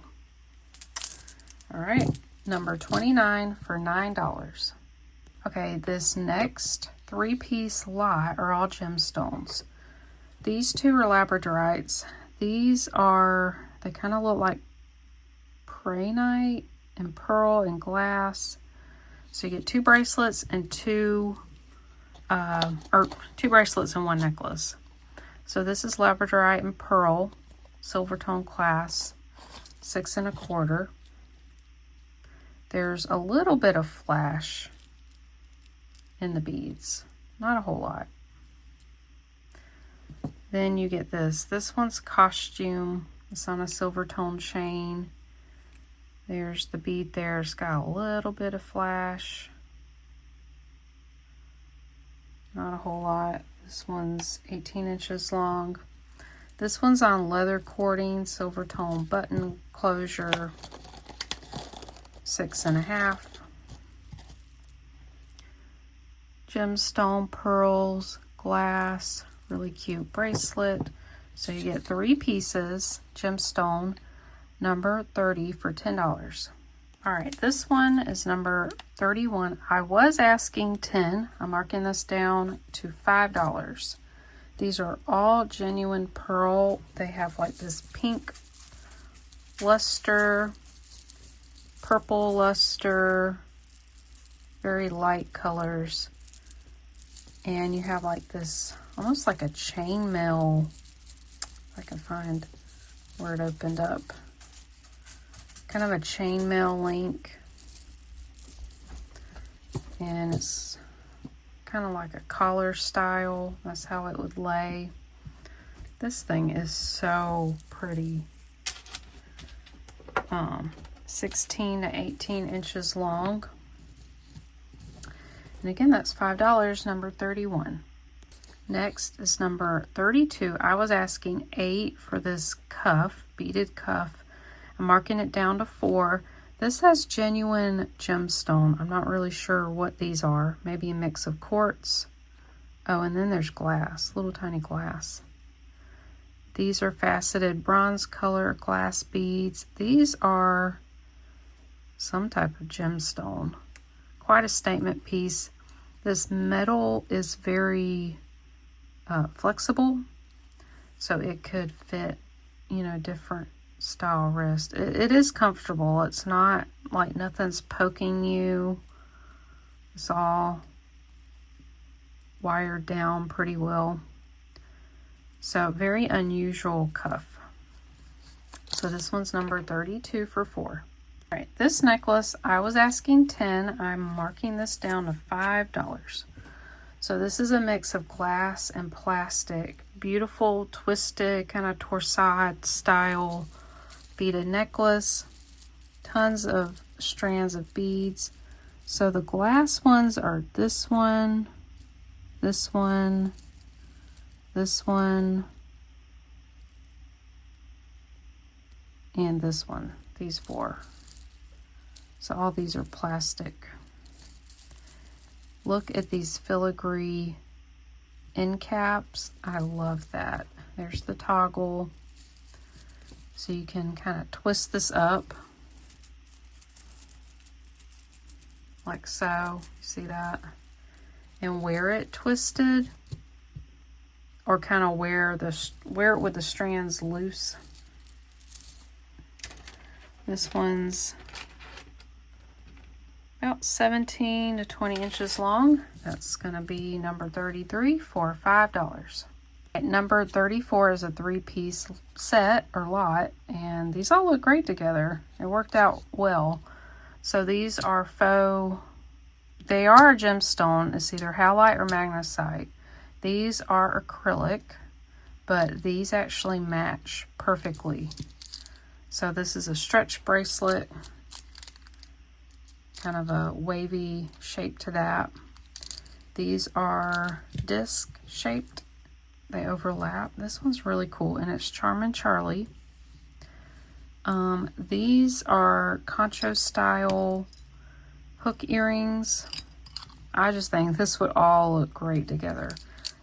All right, number 29 for $9. Okay, this next 3-piece lot are all gemstones. These two are labradorites. These are, they kind of look like prehnite and pearl and glass. So you get 2 bracelets and 2 bracelets and 1 necklace. So this is labradorite and pearl, silver tone class, 6 1/4. There's a little bit of flash in the beads, not a whole lot. Then you get this. This one's costume. It's on a silver tone chain. There's the bead there. It's got a little bit of flash. Not a whole lot. This one's 18 inches long. This one's on leather cording, silver tone button closure, 6 1/2. Gemstone pearls, glass, really cute bracelet. So you get 3 pieces, gemstone, number 30 for $10. All right, this one is number 31. I was asking $10. I'm marking this down to $5. These are all genuine pearl. They have like this pink luster, purple luster, very light colors. And you have like this, almost like a chainmail, if I can find where it opened up. Kind of a chainmail link, and it's kind of like a collar style. That's how it would lay. This thing is so pretty. 16 to 18 inches long, and again, that's $5. Number 31. Next is number 32. I was asking $8 for this cuff, beaded cuff. I'm marking it down to $4. This has genuine gemstone. I'm not really sure what these are. Maybe a mix of quartz. Oh, and then there's glass, little tiny glass. These are faceted bronze color glass beads. These are some type of gemstone. Quite a statement piece. This metal is very flexible, so it could fit, you know, different style wrist. It is comfortable. It's not like nothing's poking you. It's all wired down pretty well. So very unusual cuff. So this one's number 32 for $4. All right, this necklace, I was asking $10. I'm marking this down to $5. So this is a mix of glass and plastic. Beautiful, twisted, kind of torsade style beaded necklace. Tons of strands of beads. So the glass ones are this one, this one, this one, and this one. These 4. So all these are plastic. Look at these filigree end caps. I love that. There's the toggle. So you can kind of twist this up like so. You see that? And wear it twisted, or kind of wear it with the strands loose. This one's about 17 to 20 inches long. That's going to be number 33 for $5. Number 34 is a 3-piece set or lot, and these all look great together. It worked out well. So these are faux, they are a gemstone. It's either halite or magnesite. These are acrylic, but these actually match perfectly. So this is a stretch bracelet, kind of a wavy shape to that. These are disc shaped. They overlap. This one's really cool, and it's Charmin Charlie. These are concho style hook earrings. I just think this would all look great together.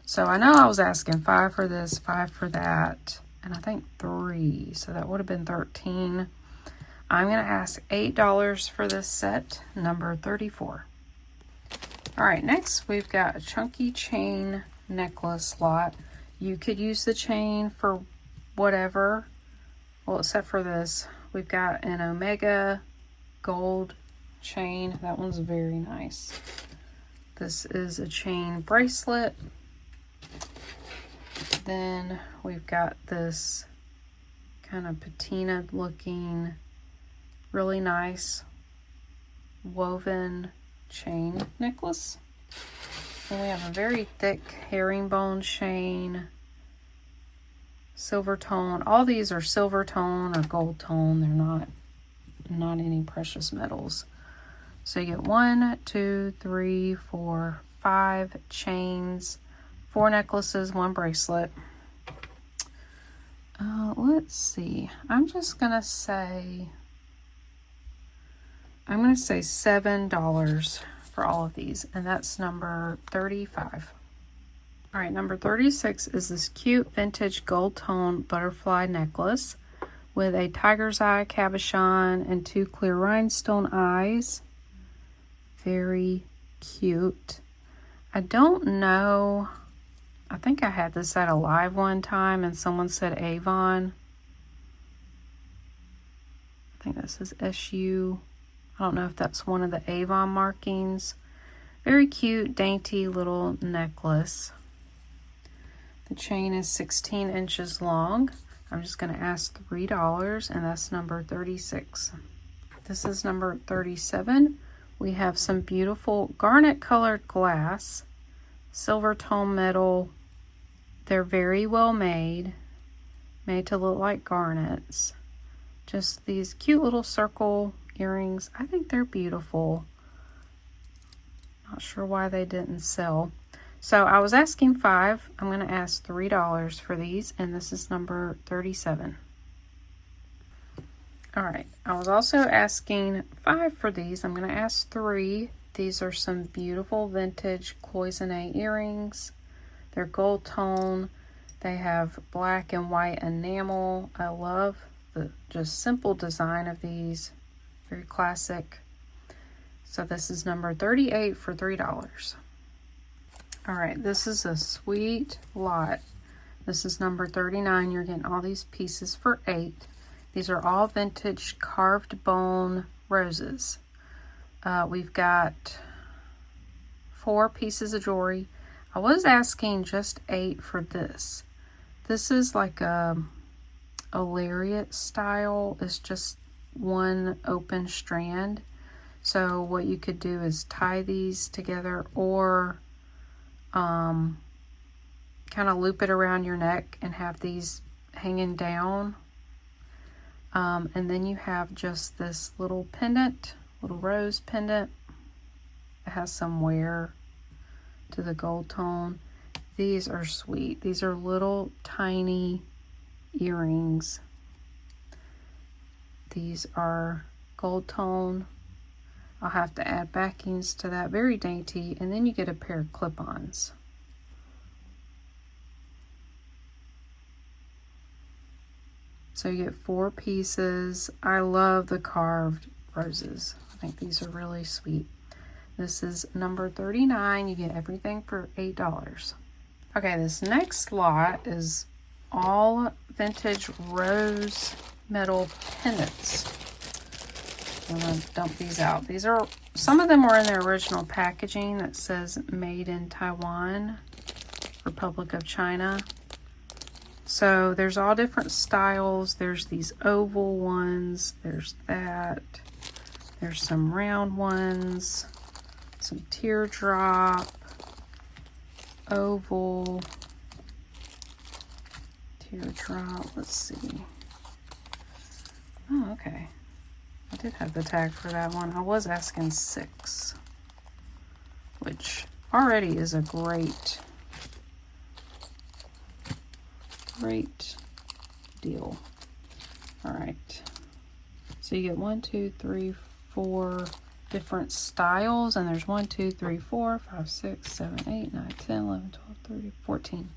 So I know I was asking 5 for this, 5 for that, and I think 3. So that would have been 13. I'm going to ask $8 for this set, number 34. All right, next we've got a chunky chain necklace lot. You could use the chain for whatever, well, except for this. We've got an Omega gold chain. That one's very nice. This is a chain bracelet. Then we've got this kind of patina looking, really nice woven chain necklace. And we have a very thick herringbone chain, silver tone. All these are silver tone or gold tone. They're not any precious metals. So you get 1, 2, 3, 4, 5 chains, 4 necklaces, 1 bracelet. Let's see. I'm gonna say $7 for all of these, and that's number 35. All right, number 36 is this cute vintage gold tone butterfly necklace with a tiger's eye cabochon and 2 clear rhinestone eyes. Very cute. I don't know. I think I had this at a live one time and someone said Avon. I think this is SU. I don't know if that's one of the Avon markings. Very cute, dainty little necklace. The chain is 16 inches long. I'm just going to ask $3, and that's number 36. This is number 37. We have some beautiful garnet colored glass, silver tone metal. They're very well made to look like garnets. Just these cute little circle earrings. I think they're beautiful. Not sure why they didn't sell. So I was asking 5. I'm going to ask $3 for these, and this is number 37. All right, I was also asking 5 for these. I'm going to ask 3. These are some beautiful vintage cloisonne earrings. They're gold tone. They have black and white enamel. I love the just simple design of these. Very classic. So this is number 38 for $3. All right, this is a sweet lot. This is number 39. You're getting all these pieces for $8. These are all vintage carved bone roses. We've got 4 pieces of jewelry. I was asking just 8 for this. This is like a lariat style. It's just one open strand. So what you could do is tie these together, or kind of loop it around your neck and have these hanging down. And then you have just this little pendant, little rose pendant. It has some wear to the gold tone. These are sweet. These are little tiny earrings. These are gold tone. I'll have to add backings to that. Very dainty. And then you get a pair of clip-ons. So you get 4 pieces. I love the carved roses. I think these are really sweet. This is number 39. You get everything for $8. Okay, this next lot is all vintage rose metal pendants. I'm gonna dump these out. These are, some of them were in their original packaging that says made in Taiwan, Republic of China. So there's all different styles. There's these oval ones. There's that. There's some round ones. Some teardrop. Oval. Teardrop. Let's see. Oh, okay. I did have the tag for that one. I was asking 6, which already is a great deal. All right. So you get 1, 2, 3, 4, different styles, and there's 1, 2, 3, 4, 5, 6, 7, 8, 9, 10, 11, 12, 13, 14.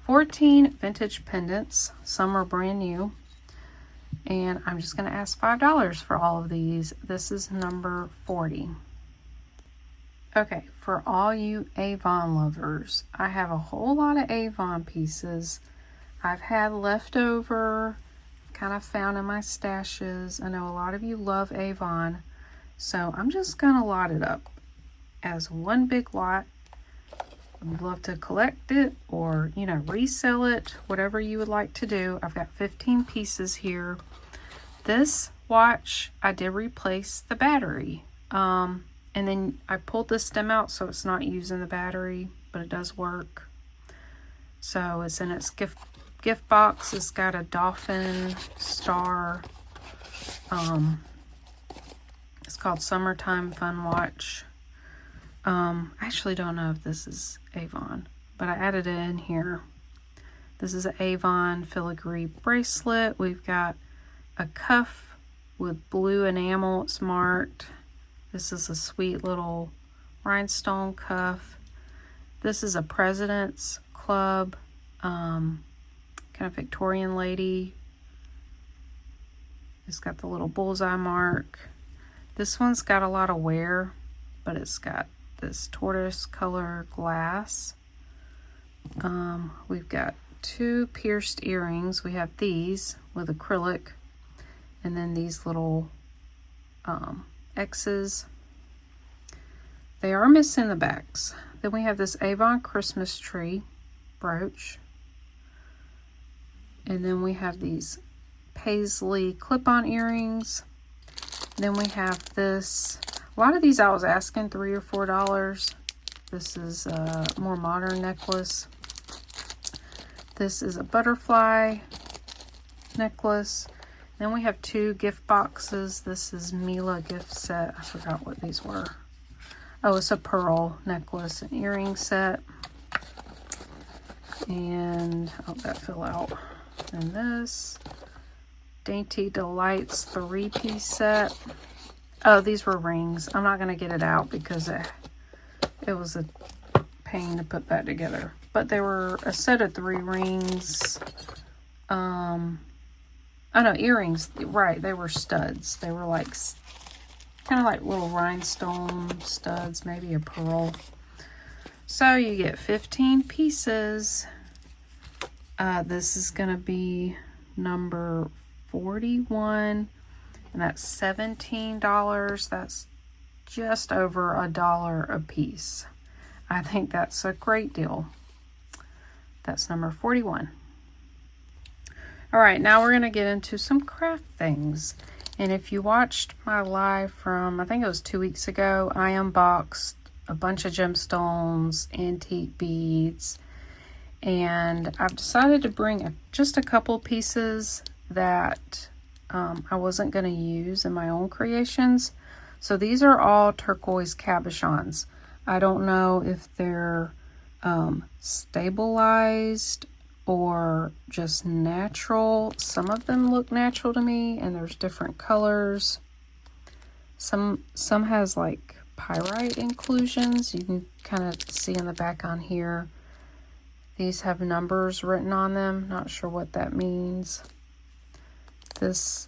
14 vintage pendants. Some are brand new. And I'm just going to ask $5 for all of these. This is number 40. Okay, for all you Avon lovers, I have a whole lot of Avon pieces I've had leftover, kind of found in my stashes. I know a lot of you love Avon, so I'm just going to lot it up as one big lot. I'd love to collect it or, you know, resell it, whatever you would like to do. I've got 15 pieces here. This watch, I did replace the battery. And then I pulled the stem out so it's not using the battery, but it does work. So it's in its gift box. It's got a dolphin star. It's called Summertime Fun Watch. I actually don't know if this is Avon, but I added it in here. This is an Avon filigree bracelet. We've got a cuff with blue enamel. It's marked. This is a sweet little rhinestone cuff. This is a President's Club, kind of Victorian lady. It's got the little bullseye mark. This one's got a lot of wear, but it's got this tortoise color glass. We've got 2 pierced earrings. We have these with acrylic, and then these little X's. They are missing the backs. Then we have this Avon Christmas tree brooch, and then we have these paisley clip-on earrings. Then we have this. A lot of these I was asking $3 or $4. This is a more modern necklace. This is a butterfly necklace. Then we have 2 gift boxes. This is Mila gift set. I forgot what these were. Oh, it's a pearl necklace and earring set. And, oh, that fell out. And this Dainty Delights 3-piece set. Oh, these were rings. I'm not going to get it out because it was a pain to put that together. But they were a set of 3 rings. Oh no, earrings. Right, they were studs. They were like, kind of like little rhinestone studs, maybe a pearl. So you get 15 pieces. This is going to be number 41. And that's $17. That's just over $1 a piece. I think that's a great deal. That's number 41. All right, now we're going to get into some craft things. And if you watched my live from, I think it was 2 weeks ago, I unboxed a bunch of gemstones, antique beads, and I've decided to bring just a couple pieces that I wasn't going to use in my own creations. So these are all turquoise cabochons. I don't know if they're stabilized or just natural. Some of them look natural to me, and there's different colors. Some has like pyrite inclusions. You can kind of see in the back on here. These have numbers written on them. Not sure what that means. This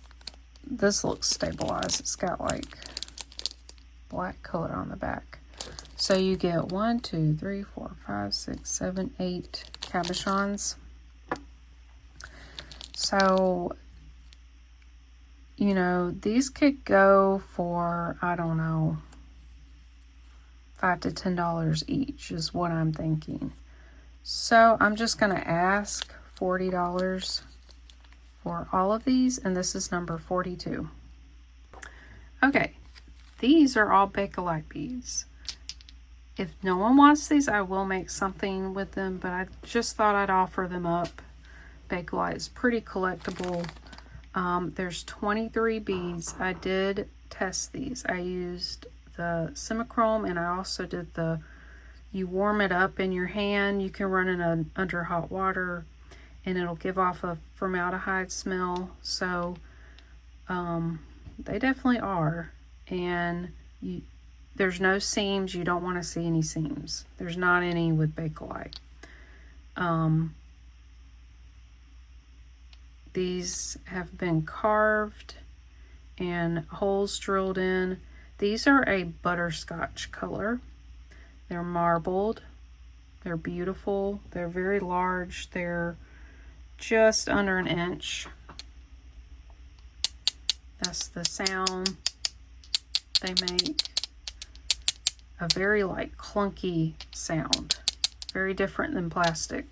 looks stabilized. It's got like black color on the back. So you get 1, 2, 3, 4, 5, 6, 7, 8 cabochons. So, you know, these could go for, I don't know, $5 to $10 each is what I'm thinking. So I'm just going to ask $40 for all of these, and this is number 42. Okay, these are all Bakelite beads. If no one wants these, I will make something with them, but I just thought I'd offer them up. Bakelite is pretty collectible. There's 23 beads. I did test these. I used the Simichrome, and I also did you warm it up in your hand. You can run it under hot water, and it'll give off a formaldehyde smell. So they definitely are. And There's no seams. You don't want to see any seams. There's not any with Bakelite. These have been carved and holes drilled in. These are a butterscotch color. They're marbled. They're beautiful. They're very large. They're just under an inch. That's the sound they make. A very like clunky sound. Very different than plastic.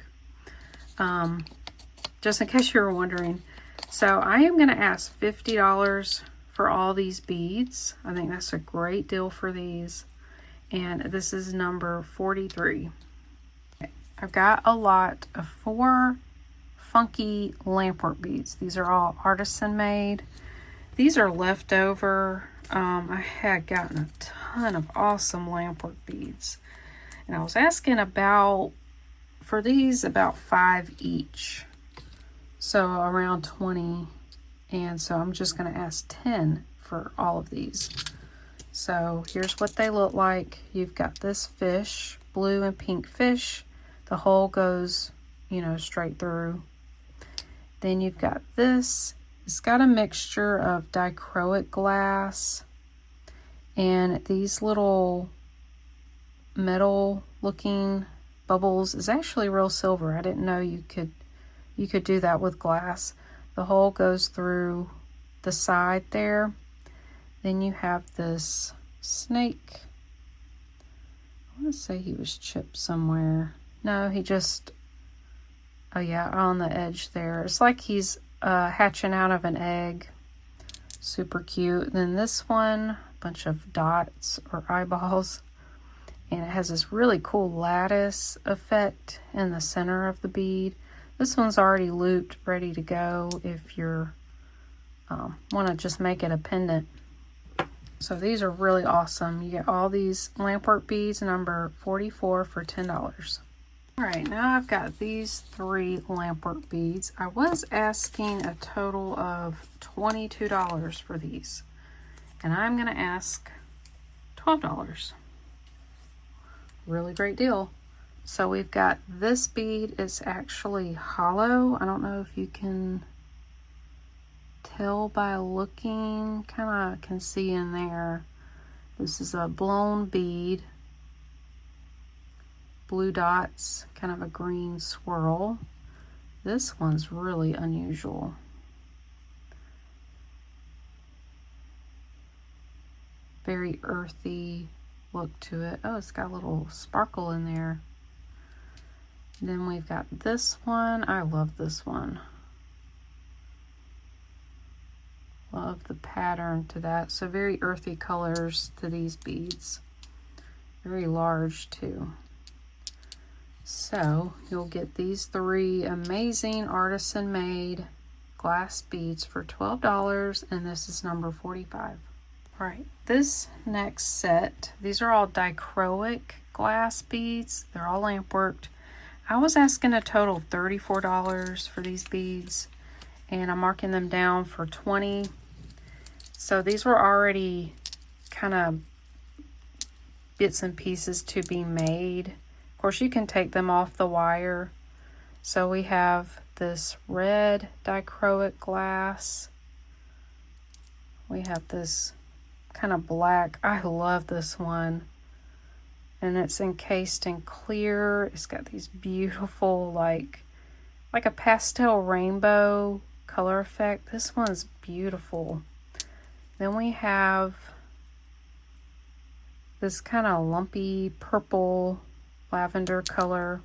Just in case you were wondering. So I am going to ask $50 for all these beads. I think that's a great deal for these. And this is number 43. I've got a lot of 4 funky lampwork beads. These are all artisan made. These are leftover. I had gotten a ton of awesome lampwork beads. And I was asking about, for these, about 5 each. So around 20. And so I'm just going to ask 10 for all of these. So here's what they look like. You've got this fish, blue and pink fish. The hole goes, you know, straight through. Then you've got this. It's got a mixture of dichroic glass and these little metal looking bubbles is actually real silver. I didn't know you could do that with glass. The hole goes through the side there. Then you have this snake. I want to say he was chipped somewhere. No, he just, oh yeah, on the edge there. It's like he's hatching out of an egg. Super cute. Then this one, a bunch of dots or eyeballs. And it has this really cool lattice effect in the center of the bead. This one's already looped, ready to go if you're want to just make it a pendant. So these are really awesome. You get all these lampwork beads, number 44 for $10. All right, now I've got these 3 lampwork beads. I was asking a total of $22 for these, and I'm going to ask $12. Really great deal. So we've got this bead. It's actually hollow. I don't know if you can tell by looking. Kind of can see in there. This is a blown bead. Blue dots, kind of a green swirl. This one's really unusual. Very earthy look to it. Oh, it's got a little sparkle in there. Then we've got this one. I love this one. Love the pattern to that. So very earthy colors to these beads. Very large too. So you'll get these 3 amazing artisan made glass beads for $12, and this is number 45. All right, this next set, these are all dichroic glass beads. They're all lamp worked. I was asking a total of $34 for these beads, and I'm marking them down for $20. So these were already kind of bits and pieces to be made. Of course, you can take them off the wire. So we have this red dichroic glass. We have this kind of black. I love this one. And it's encased in clear. It's got these beautiful, like a pastel rainbow color effect. This one's beautiful. Then we have this kind of lumpy purple lavender color.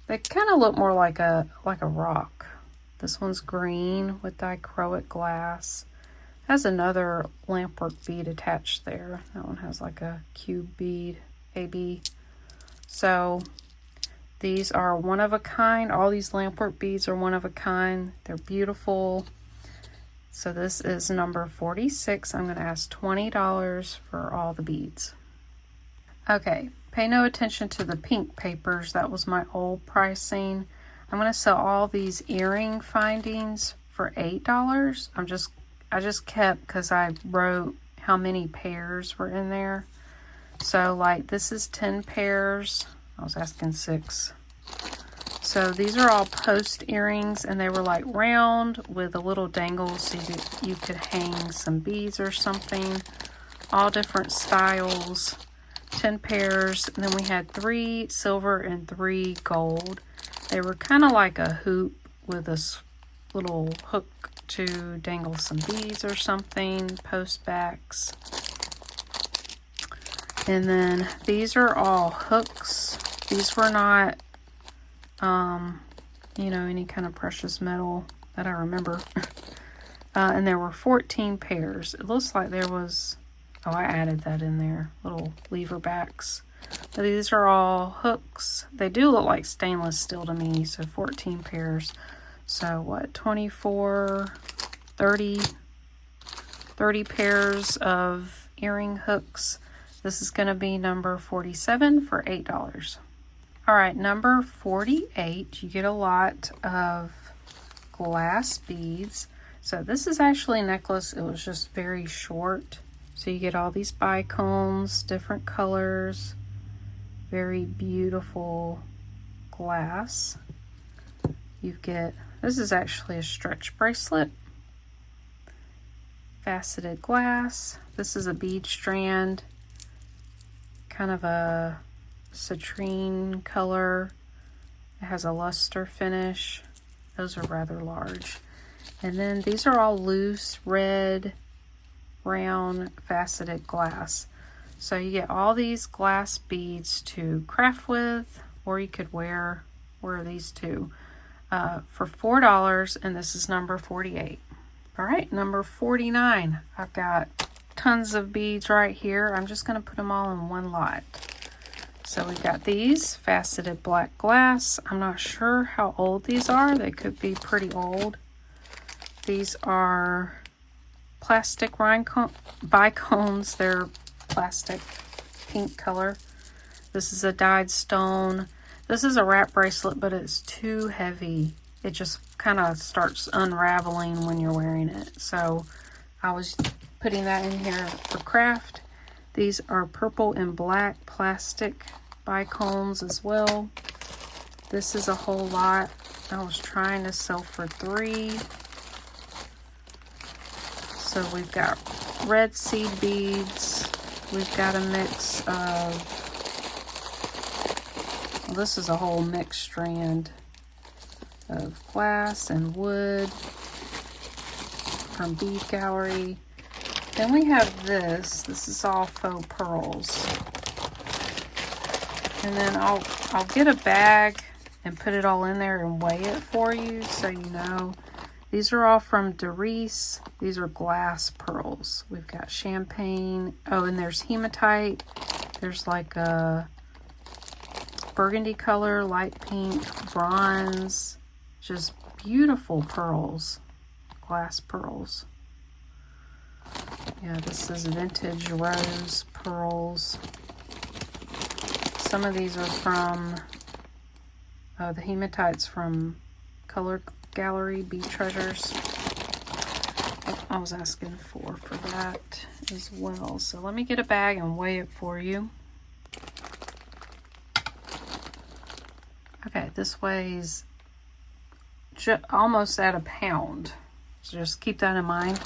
They kind of look more like a rock. This one's green with dichroic glass. Has another lampwork bead attached there. That one has like a cube bead, AB. So these are one of a kind. All these lampwork beads are one of a kind. They're beautiful. So this is number 46. I'm going to ask $20 for all the beads. Okay, pay no attention to the pink papers. That was my old pricing. I'm going to sell all these earring findings for $8. I just kept, because I wrote how many pairs were in there. So like this is 10 pairs. I was asking 6. So these are all post earrings, and they were like round with a little dangle so you could hang some beads or something. All different styles. 10 pairs. And then we had 3 silver and 3 gold. They were kind of like a hoop with a little hook to dangle some beads or something. Post backs. And then these are all hooks. These were not you know, any kind of precious metal that I remember. And there were 14 pairs. It looks like there was, oh, I added that in there, little lever backs. But these are all hooks. They do look like stainless steel to me, so 14 pairs. So what, 24, 30 pairs of earring hooks. This is going to be number 47 for $8. All right, number 48, you get a lot of glass beads. So this is actually a necklace. It was just very short. So you get all these bicones, different colors, very beautiful glass. You get, this is actually a stretch bracelet, faceted glass. This is a bead strand, kind of a citrine color. It has a luster finish. Those are rather large. And then these are all loose red, round, faceted glass. So you get all these glass beads to craft with, or you could wear these too for $4, and this is number 48. All right, number 49. I've got tons of beads right here. I'm just going to put them all in one lot. So we've got these faceted black glass. I'm not sure how old these are. They could be pretty old. These are plastic bicones. They're plastic pink color. This is a dyed stone. This is a wrap bracelet, but it's too heavy. It just kind of starts unraveling when you're wearing it. So I was putting that in here for craft. These are purple and black plastic bicones as well. This is a whole lot. I was trying to sell for 3. So we've got red seed beads. We've got a mix of, well, this is a whole mixed strand of glass and wood from Bead Gallery. Then we have this. This is all faux pearls. And then I'll get a bag and put it all in there and weigh it for you so you know. These are all from Doris. These are glass pearls. We've got champagne. Oh, and there's hematite. There's like a burgundy color, light pink, bronze. Just beautiful pearls. Glass pearls. Yeah, this is vintage rose pearls. Some of these are from, the hematite's from Color Gallery Bead Treasures. I was asking for that as well. So let me get a bag and weigh it for you. Okay, this weighs almost at a pound. So just keep that in mind.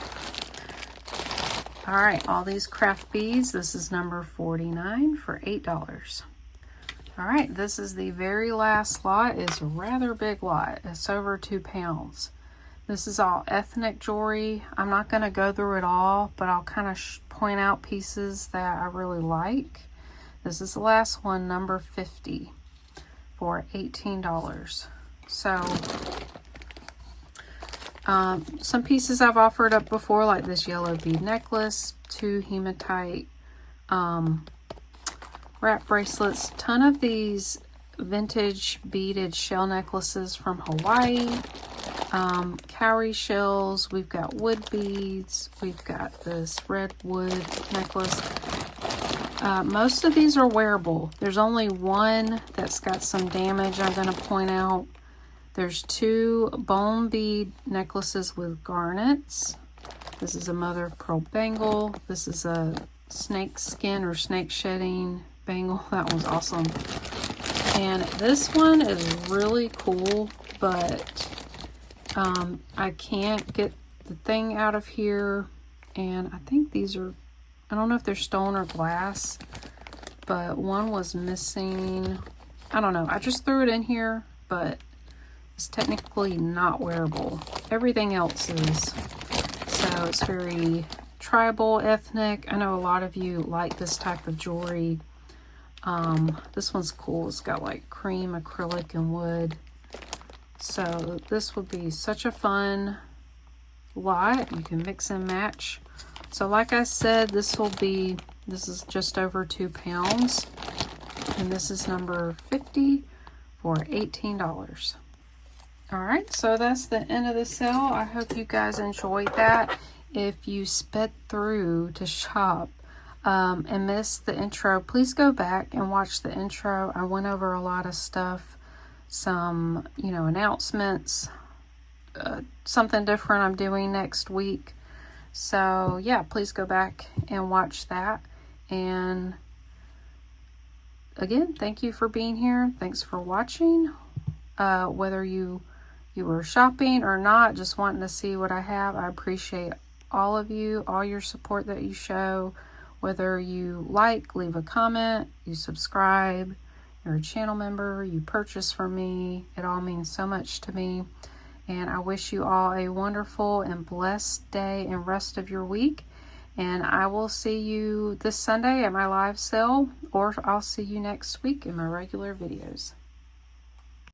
All right, all these craft beads. This is number 49 for $8. All right, this is the very last lot. It's a rather big lot. It's over 2 pounds. This is all ethnic jewelry. I'm not going to go through it all, but I'll kind of point out pieces that I really like. This is the last one, number 50 for $18. So some pieces I've offered up before, like this yellow bead necklace, 2 hematite wrap bracelets, ton of these vintage beaded shell necklaces from Hawaii, cowrie shells. We've got wood beads. We've got this red wood necklace. Most of these are wearable. There's only one that's got some damage I'm going to point out. There's 2 bone bead necklaces with garnets. This is a mother of pearl bangle. This is a snake skin or snake shedding bangle. That one's awesome. And this one is really cool, but I can't get the thing out of here. And I think these are, I don't know if they're stone or glass, but one was missing. I don't know. I just threw it in here, but it's technically not wearable. Everything else is. So it's very tribal, ethnic. I know a lot of you like this type of jewelry. This one's cool. It's got like cream, acrylic, and wood. So this would be such a fun lot. You can mix and match. So like I said, this is just over 2 pounds. And this is number 50 for $18. Alright, so that's the end of the sale. I hope you guys enjoyed that. If you sped through to shop and missed the intro, please go back and watch the intro. I went over a lot of stuff, some, announcements, something different I'm doing next week. So yeah, please go back and watch that. And again, thank you for being here. Thanks for watching. Whether you were shopping or not, just wanting to see what I have, I appreciate all of you, all your support that you show. Whether you leave a comment, you subscribe, you're a channel member, you purchase from me, it all means so much to me. And I wish you all a wonderful and blessed day and rest of your week. And I will see you this Sunday at my live sale, or I'll see you next week in my regular videos.